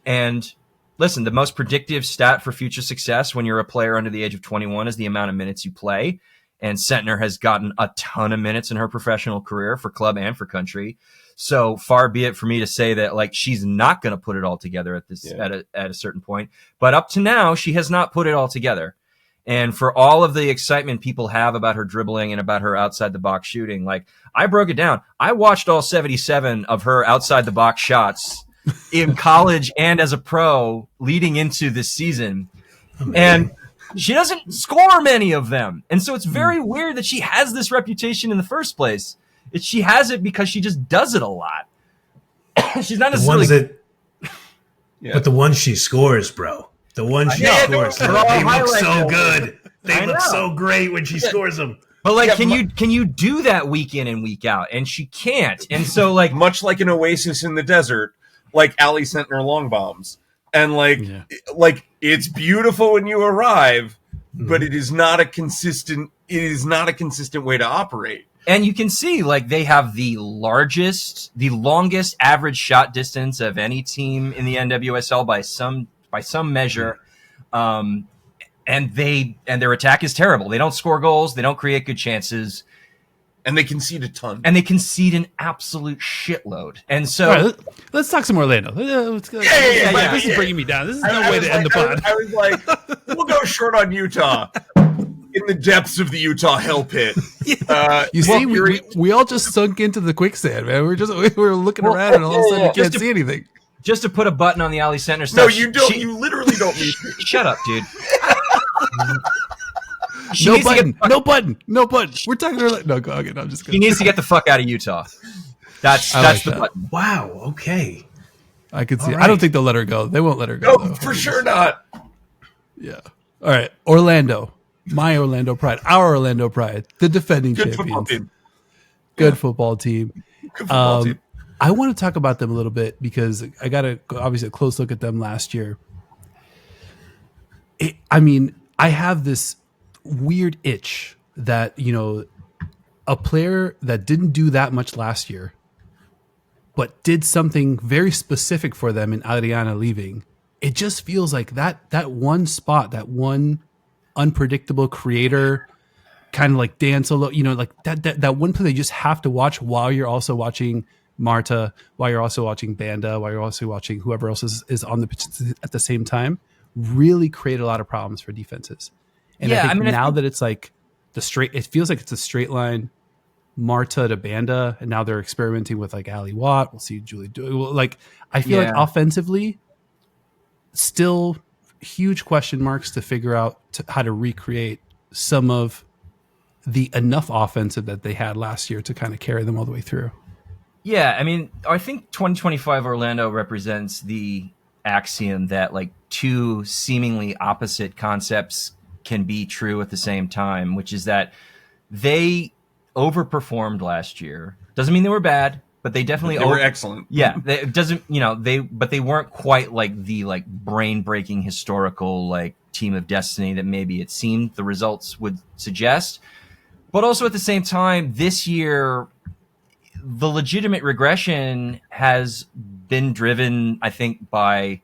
And listen, the most predictive stat for future success when you're a player under the age of 21 is the amount of minutes you play. And Sentner has gotten a ton of minutes in her professional career for club and for country. So far be it for me to say that like she's not going to put it all together at a certain point. But up to now, she has not put it all together. And for all of the excitement people have about her dribbling and about her outside the box shooting, like I broke it down. I watched all 77 of her outside the box shots in college and as a pro leading into this season. Amazing. And She doesn't score many of them. And so it's very weird that she has this reputation in the first place. She has it because she just does it a lot. She's not necessarily... But the ones she scores, bro. The ones she scores, they look so good. They look so great when she scores them. But like, can you do that week in and week out? And she can't. And so like, much like an oasis in the desert, like Allie Sentner long bombs, and like it's beautiful when you arrive, but it is not a consistent. It is not a consistent way to operate. And you can see, like, they have the longest average shot distance of any team in the NWSL by some measure. And their attack is terrible. They don't score goals. They don't create good chances. And they concede a ton. And they concede an absolute shitload. And so... All right, let's talk some Orlando. Let's go. This is bringing me down. This is no way to end the pod. I was like, we'll go short on Utah. In the depths of the Utah hell pit. You see, we all just sunk into the quicksand, man. We were looking around and all of a sudden we can't see anything. Just to put a button on the Allie Sentner stuff. No, you don't. You literally don't need to. Shut up, dude. No button. We're talking to her. No, go again. I'm just kidding. She needs to get the fuck out of Utah. That's the button. Wow. Okay. I could see. Right. I don't think they'll let her go. They won't let her go. No, for sure not. Yeah. All right. Orlando. My Orlando Pride. Our Orlando Pride. The defending champions. Football team. Good football team. Good football team. I want to talk about them a little bit because I got obviously a close look at them last year. I have this weird itch that, a player that didn't do that much last year, but did something very specific for them in Adriana leaving. It just feels like that one spot, that one unpredictable creator, kind of like Dan Solo, like that one play you just have to watch while you're also watching Marta, while you're also watching Banda, while you're also watching whoever else is on the pitch at the same time, really create a lot of problems for defenses. And I think that it's like it feels like it's a straight line, Marta to Banda, and now they're experimenting with like Ali Watt. We'll see Julie do like I feel like offensively, still huge question marks to figure out how to recreate some of the enough offensive that they had last year to kind of carry them all the way through. Yeah, I think 2025 Orlando represents the axiom that like two seemingly opposite concepts can be true at the same time, which is that they overperformed last year. Doesn't mean they were bad, but they definitely were excellent. Yeah, it doesn't, but they weren't quite like the like brain-breaking historical like team of destiny that maybe it seemed the results would suggest. But also at the same time, this year, the legitimate regression has been driven, I think, by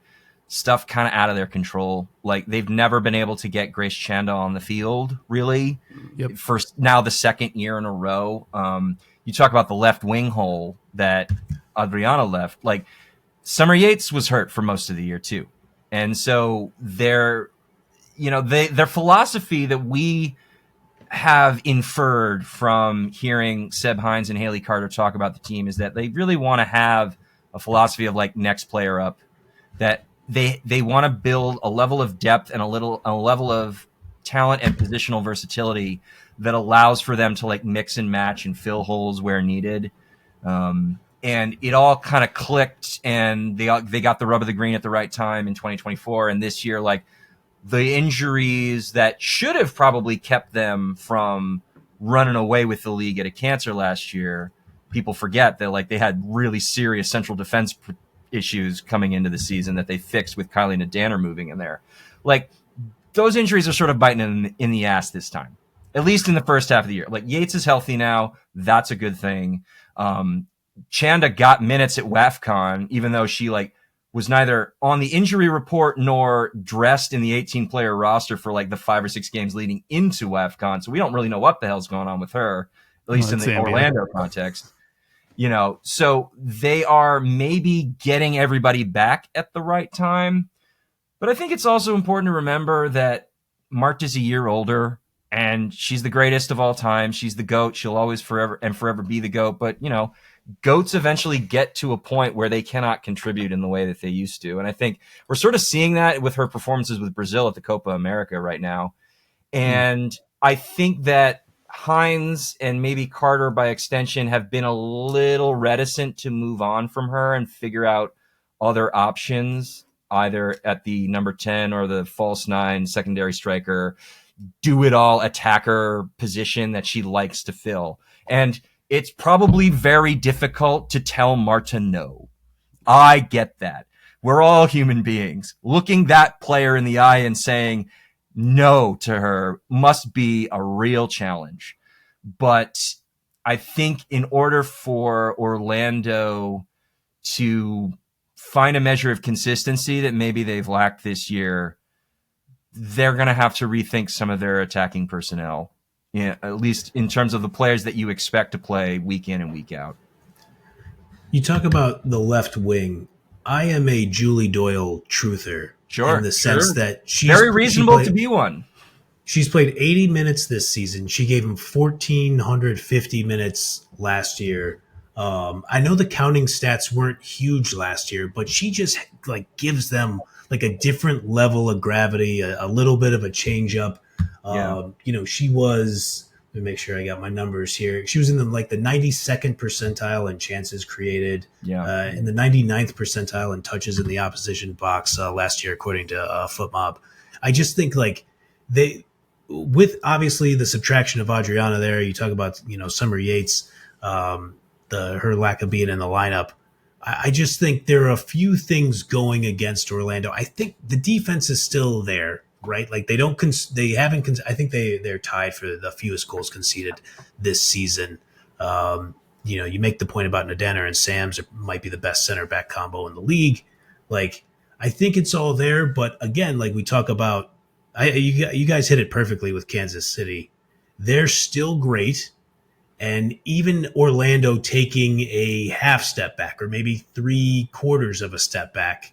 stuff kind of out of their control. Like they've never been able to get Grace Chanda on the field, really. Yep. For now the second year in a row. You talk about the left wing hole that Adriana left. Like Summer Yates was hurt for most of the year too. And so their philosophy that we have inferred from hearing Seb Hines and Haley Carter talk about the team is that they really want to have a philosophy of like next player up, that they want to build a level of depth and a level of talent and positional versatility that allows for them to like mix and match and fill holes where needed. And it all kind of clicked, and they got the rub of the green at the right time in 2024. And this year, like the injuries that should have probably kept them from running away with the league at a cancer last year, people forget that like they had really serious central defense issues coming into the season that they fixed with Kylie Nadanner moving in there. Like those injuries are sort of biting in the ass this time, at least in the first half of the year. Like Yates is healthy now. That's a good thing. Chanda got minutes at WAFCON, even though she like was neither on the injury report nor dressed in the 18-player roster for like the 5 or 6 games leading into WAFCON. So we don't really know what the hell's going on with her, at least in the Orlando context. So they are maybe getting everybody back at the right time. But I think it's also important to remember that Marta's a year older, and she's the greatest of all time. She's the GOAT. She'll always forever be the GOAT. But, goats eventually get to a point where they cannot contribute in the way that they used to. And I think we're sort of seeing that with her performances with Brazil at the Copa America right now. And I think that Hines and maybe Carter by extension have been a little reticent to move on from her and figure out other options, either at the number 10 or the false 9 secondary striker, do it all attacker position that she likes to fill. And it's probably very difficult to tell Marta no. I get that. We're all human beings. Looking that player in the eye and saying no to her must be a real challenge. But I think in order for Orlando to find a measure of consistency that maybe they've lacked this year, they're going to have to rethink some of their attacking personnel, at least in terms of the players that you expect to play week in and week out. You talk about the left wing. I am a Julie Doyle truther. Sure, in the sense that she's very reasonable to be one. She's played 80 minutes this season. She gave him 1,450 minutes last year. I know the counting stats weren't huge last year, but she just like gives them like a different level of gravity, a little bit of a change up. She was, let me make sure I got my numbers here. She was in the 92nd percentile in chances created, in the 99th percentile in touches in the opposition box last year, according to FootMob. I just think with obviously the subtraction of Adriana there, you talk about, Summer Yates, her lack of being in the lineup. I just think there are a few things going against Orlando. I think the defense is still there, right? Like I think they're tied for the fewest goals conceded this season. You make the point about Nadana and Sams might be the best center back combo in the league. Like, I think it's all there, but again, like we talk about, you guys hit it perfectly with Kansas City. They're still great. And even Orlando taking a half step back or maybe 3/4 of a step back,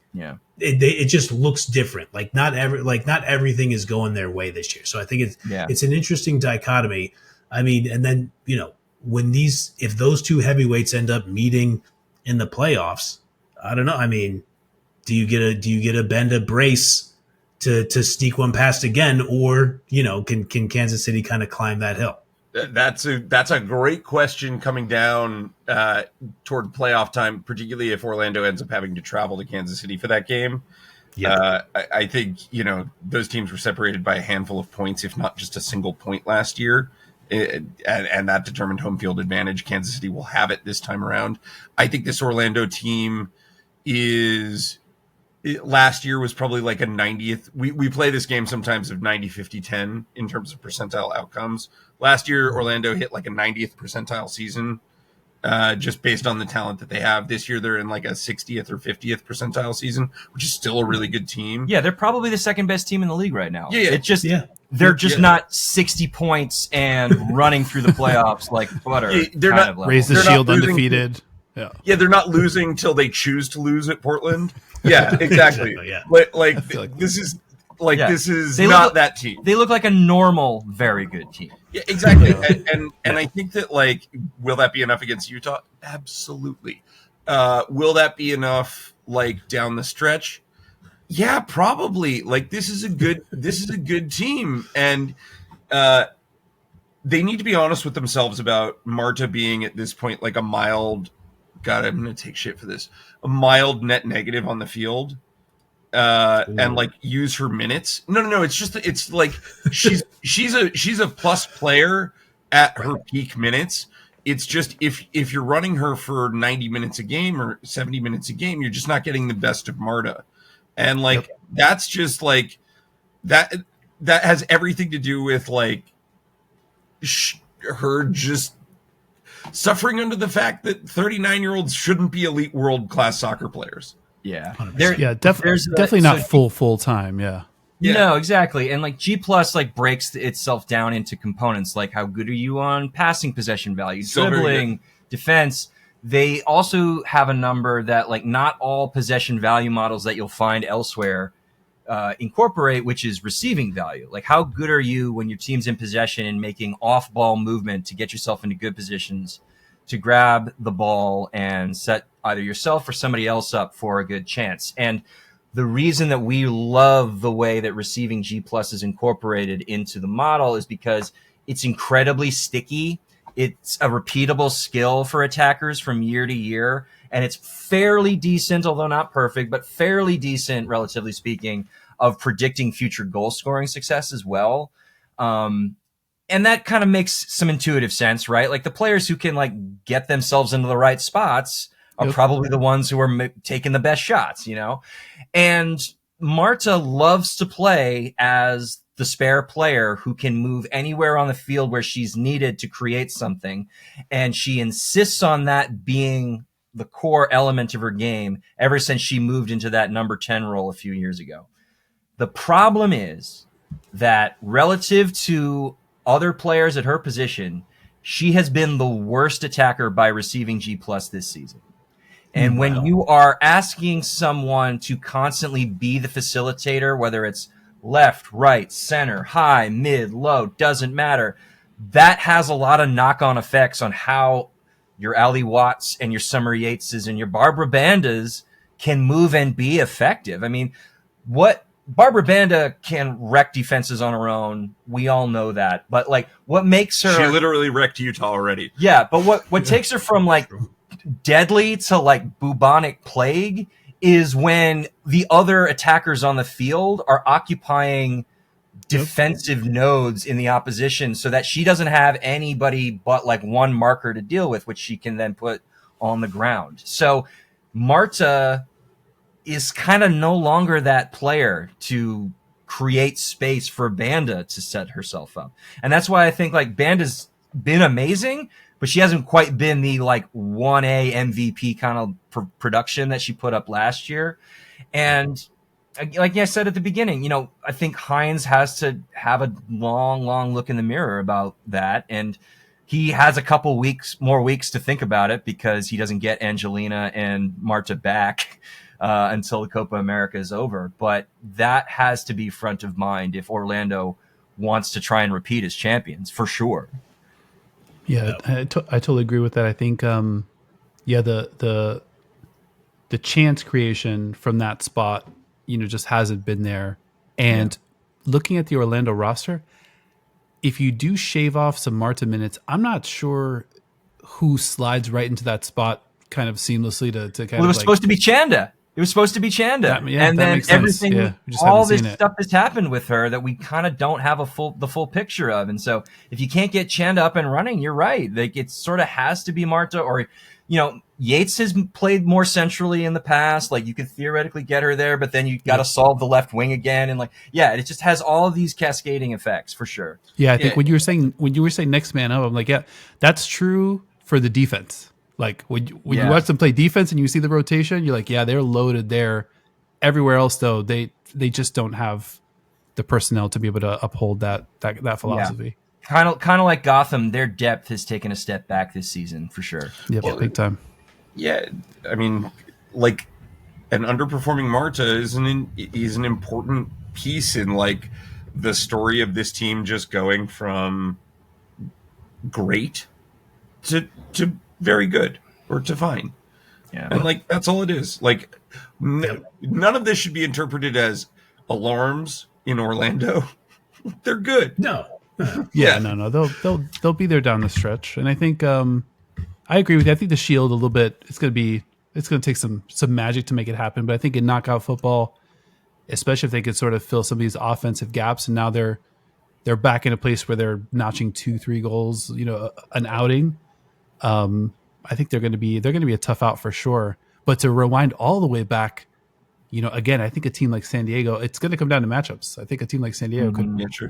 it just looks different. Like not everything is going their way this year. So I think it's an interesting dichotomy. I mean, and then if those two heavyweights end up meeting in the playoffs, I don't know. I mean, do you get a bend a brace to sneak one past again, or can Kansas City kind of climb that hill? That's a great question coming down toward playoff time, particularly if Orlando ends up having to travel to Kansas City for that game. Yeah. I think, those teams were separated by a handful of points, if not just a single point last year. And that determined home field advantage. Kansas City will have it this time around. I think this Orlando team last year was probably like a 90th. We play this game sometimes of 90, 50, 10 in terms of percentile outcomes. Last year, Orlando hit like a 90th percentile season, just based on the talent that they have. This year, they're in like a 60th or 50th percentile season, which is still a really good team. Yeah, they're probably the second best team in the league right now. Yeah. It's just they're just not 60 points and running through the playoffs like butter. Yeah, they're not raise the shield undefeated. Yeah, they're not losing till they choose to lose at Portland. Yeah, exactly. This is not that team. They look like a normal, very good team. Yeah, exactly. And I think that will that be enough against Utah? Absolutely. Will that be enough down the stretch? Yeah, probably. This is a good team, and they need to be honest with themselves about Marta being at this point a mild. God, I'm going to take shit for this. A mild net negative on the field, and use her minutes. No. It's she's a plus player at her peak minutes. It's just if you're running her for 90 minutes a game or 70 minutes a game, you're just not getting the best of Marta, and that's just that has everything to do with her just suffering under the fact that 39-year-olds shouldn't be elite world-class soccer players. Yeah. Definitely not full time. Yeah. No, exactly. And G plus breaks itself down into components like how good are you on passing possession value, dribbling, defense. They also have a number that not all possession value models that you'll find elsewhere incorporate, which is receiving value. How good are you when your team's in possession and making off-ball movement to get yourself into good positions to grab the ball and set either yourself or somebody else up for a good chance. And the reason that we love the way that receiving G plus is incorporated into the model is because it's incredibly sticky. It's a repeatable skill for attackers from year to year, and it's fairly decent, although not perfect, but fairly decent, relatively speaking, of predicting future goal scoring success as well. And that kind of makes some intuitive sense, right? Like the players who can like get themselves into the right spots are probably the ones who are taking the best shots, you know? And Marta loves to play as the spare player who can move anywhere on the field where she's needed to create something. And she insists on that being the core element of her game ever since she moved into that number 10 role a few years ago. The problem is that relative to other players at her position, she has been the worst attacker by receiving G plus this season. And when you are asking someone to constantly be the facilitator, whether it's left, right, center, high, mid, low, doesn't matter, that has a lot of knock-on effects on how your Ali Watts and your Summer Yateses and your Barbara Bandas can move and be effective. I mean, what Barbara Banda can wreck defenses on her own. We all know that. But like what makes her... She literally wrecked Utah already. Yeah, but what takes her from like deadly to like bubonic plague is when the other attackers on the field are occupying defensive nodes in the opposition so that she doesn't have anybody but like one marker to deal with, which she can then put on the ground. So Marta is kind of no longer that player to create space for Banda to set herself up. And that's why I think like Banda's been amazing, but she hasn't quite been the like 1A MVP kind of production that she put up last year. And like I said at the beginning, you know, I think Hines has to have a long look in the mirror about that. And he has a couple more weeks to think about it because he doesn't get Angelina and Marta back until the Copa America is over. But that has to be front of mind if Orlando wants to try and repeat as champions, for sure. Yeah, I totally agree with that. I think, the chance creation from that spot, you know, just hasn't been there. And looking at the Orlando roster, if you do shave off some Marta minutes, I'm not sure who slides right into that spot kind of seamlessly to kind of. Well, it was supposed to be Chanda. It was supposed to be Chanda, and then everything, all this stuff has happened with her that we kind of don't have the full picture of. And so, if you can't get Chanda up and running, you're right. Like it sort of has to be Marta, or you know, Yates has played more centrally in the past. Like you could theoretically get her there, but then you got to solve the left wing again, and like it just has all of these cascading effects for sure. Yeah, I think when you were saying next man up, I'm like, yeah, that's true for the defense. Like when you watch them play defense and you see the rotation, you're like, yeah, they're loaded there. Everywhere else, though, they just don't have the personnel to be able to uphold that philosophy. Yeah. Kind of like Gotham, their depth has taken a step back this season for sure. Yeah, big time. Yeah, I mean, like an underperforming Marta is an important piece in like the story of this team just going from great to very good or to fine. Yeah. And like that's all it is. Like none of this should be interpreted as alarms in Orlando. They're good. No. No. They'll be there down the stretch. And I think I agree with you. I think the Shield a little bit, it's gonna take some magic to make it happen. But I think in knockout football, especially if they could sort of fill some of these offensive gaps, and now they're back in a place where they're notching 2-3 goals, you know, an outing. I think they're going to be a tough out for sure. But to rewind all the way back, you know, again, I think a team like San Diego, it's going to come down to matchups. I think a team like San Diego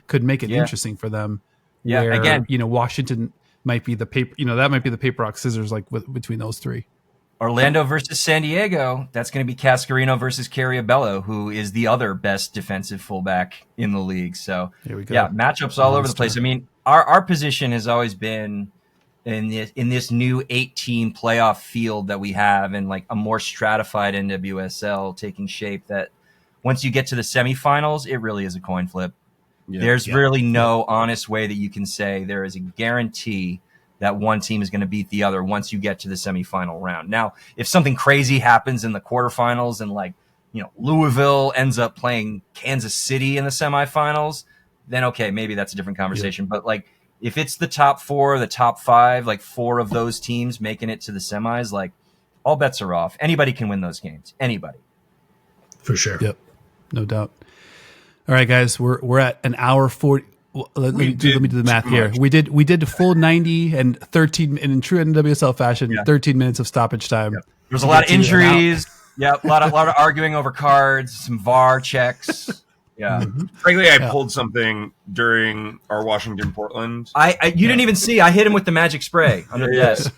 could make it interesting for them. Yeah, where, again, you know, Washington might be the paper. You know, that might be the paper rock scissors like between those three. Orlando versus San Diego. That's going to be Cascarino versus Carriabello, who is the other best defensive fullback in the league. So here we go. Yeah, matchups all over the place. I mean, our position has always been in this new 8-team playoff field that we have, and like a more stratified NWSL taking shape, that once you get to the semifinals, it really is a coin flip. There's really no honest way that you can say there is a guarantee that one team is going to beat the other once you get to the semifinal round. Now, if something crazy happens in the quarterfinals and Louisville ends up playing Kansas City in the semifinals, then okay, maybe that's a different conversation. Yeah. But if it's the top 4, the top 5, 4 of those teams making it to the semis, all bets are off. Anybody can win those games. Anybody. For sure. Yep. No doubt. All right, guys, we're at an hour 40. Let me do the math here. We did the full 90 and 13, and in true NWSL fashion, 13 minutes of stoppage time. Yep. There's a lot of injuries. Yeah, a lot of arguing over cards, some VAR checks. Yeah. Mm-hmm. Frankly, I pulled something during our Washington Portland. You didn't even see. I hit him with the magic spray under the desk.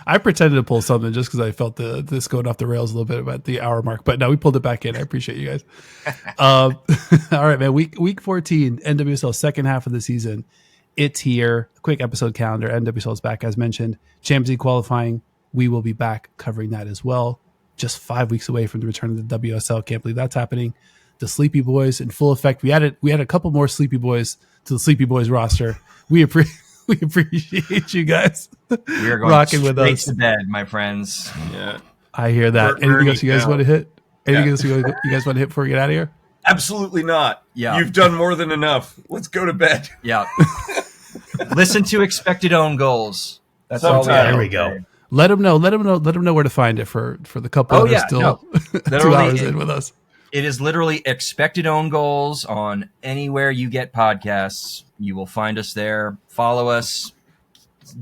I pretended to pull something just because I felt this going off the rails a little bit about the hour mark, but no, we pulled it back in. I appreciate you guys. All right, man. Week 14, NWSL second half of the season. It's here. A quick episode calendar. NWSL is back as mentioned. Champions League qualifying. We will be back covering that as well. Just 5 weeks away from the return of the WSL. Can't believe that's happening. The Sleepy Boys in full effect. We added a couple more Sleepy Boys to the Sleepy Boys roster. We appreciate you guys. We are going rocking with us to bed, my friends. Yeah, I hear that. Anything else you guys want to hit? Anything else you guys want to hit before we get out of here? Absolutely not. Yeah, you've done more than enough. Let's go to bed. Yeah. Listen to expected own goals. That's all. There we go. Let them know where to find it for the couple that are still 2 hours in with us. It is literally expected own goals on anywhere you get podcasts. You will find us there. Follow us.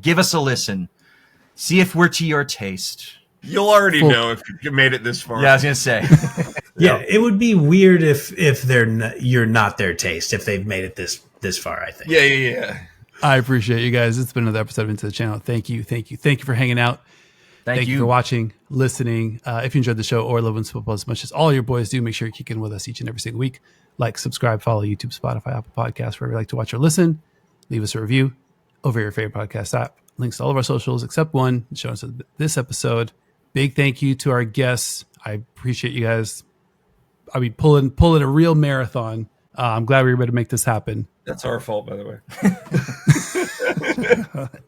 Give us a listen. See if we're to your taste. You'll already know if you made it this far. Yeah, I was going to say. Yeah, it would be weird if you're not their taste, if they've made it this far, I think. Yeah. I appreciate you guys. It's been another episode of Into the Channel. Thank you for hanging out. Thank you for watching, listening. If you enjoyed the show or love women's football as much as all your boys do, make sure you kick in with us each and every single week. Like, subscribe, follow YouTube, Spotify, Apple Podcasts, wherever you like to watch or listen. Leave us a review over your favorite podcast app. Links to all of our socials except one. Show us this episode. Big thank you to our guests. I appreciate you guys. I mean, pulling a real marathon. I'm glad we were able to make this happen. That's our fault, by the way.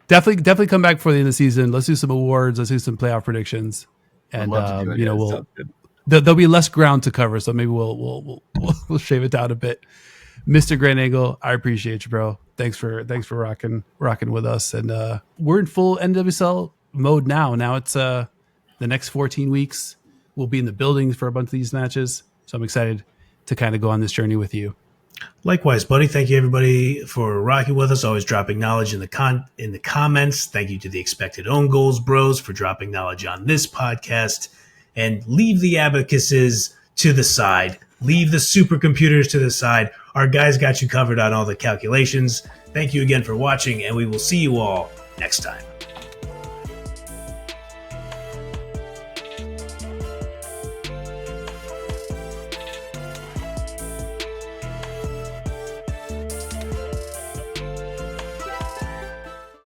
Definitely come back before the end of the season. Let's do some awards. Let's do some playoff predictions, and there'll be less ground to cover, so maybe we'll shave it down a bit. Mr. Grand Angle, I appreciate you, bro. Thanks for rocking with us, and we're in full NWSL mode now. Now it's the next 14 weeks. We'll be in the buildings for a bunch of these matches, so I'm excited to kind of go on this journey with you. Likewise, buddy. Thank you, everybody, for rocking with us. Always dropping knowledge in the comments. Thank you to the Expected Own Goals bros for dropping knowledge on this podcast. And leave the abacuses to the side. Leave the supercomputers to the side. Our guys got you covered on all the calculations. Thank you again for watching, and we will see you all next time.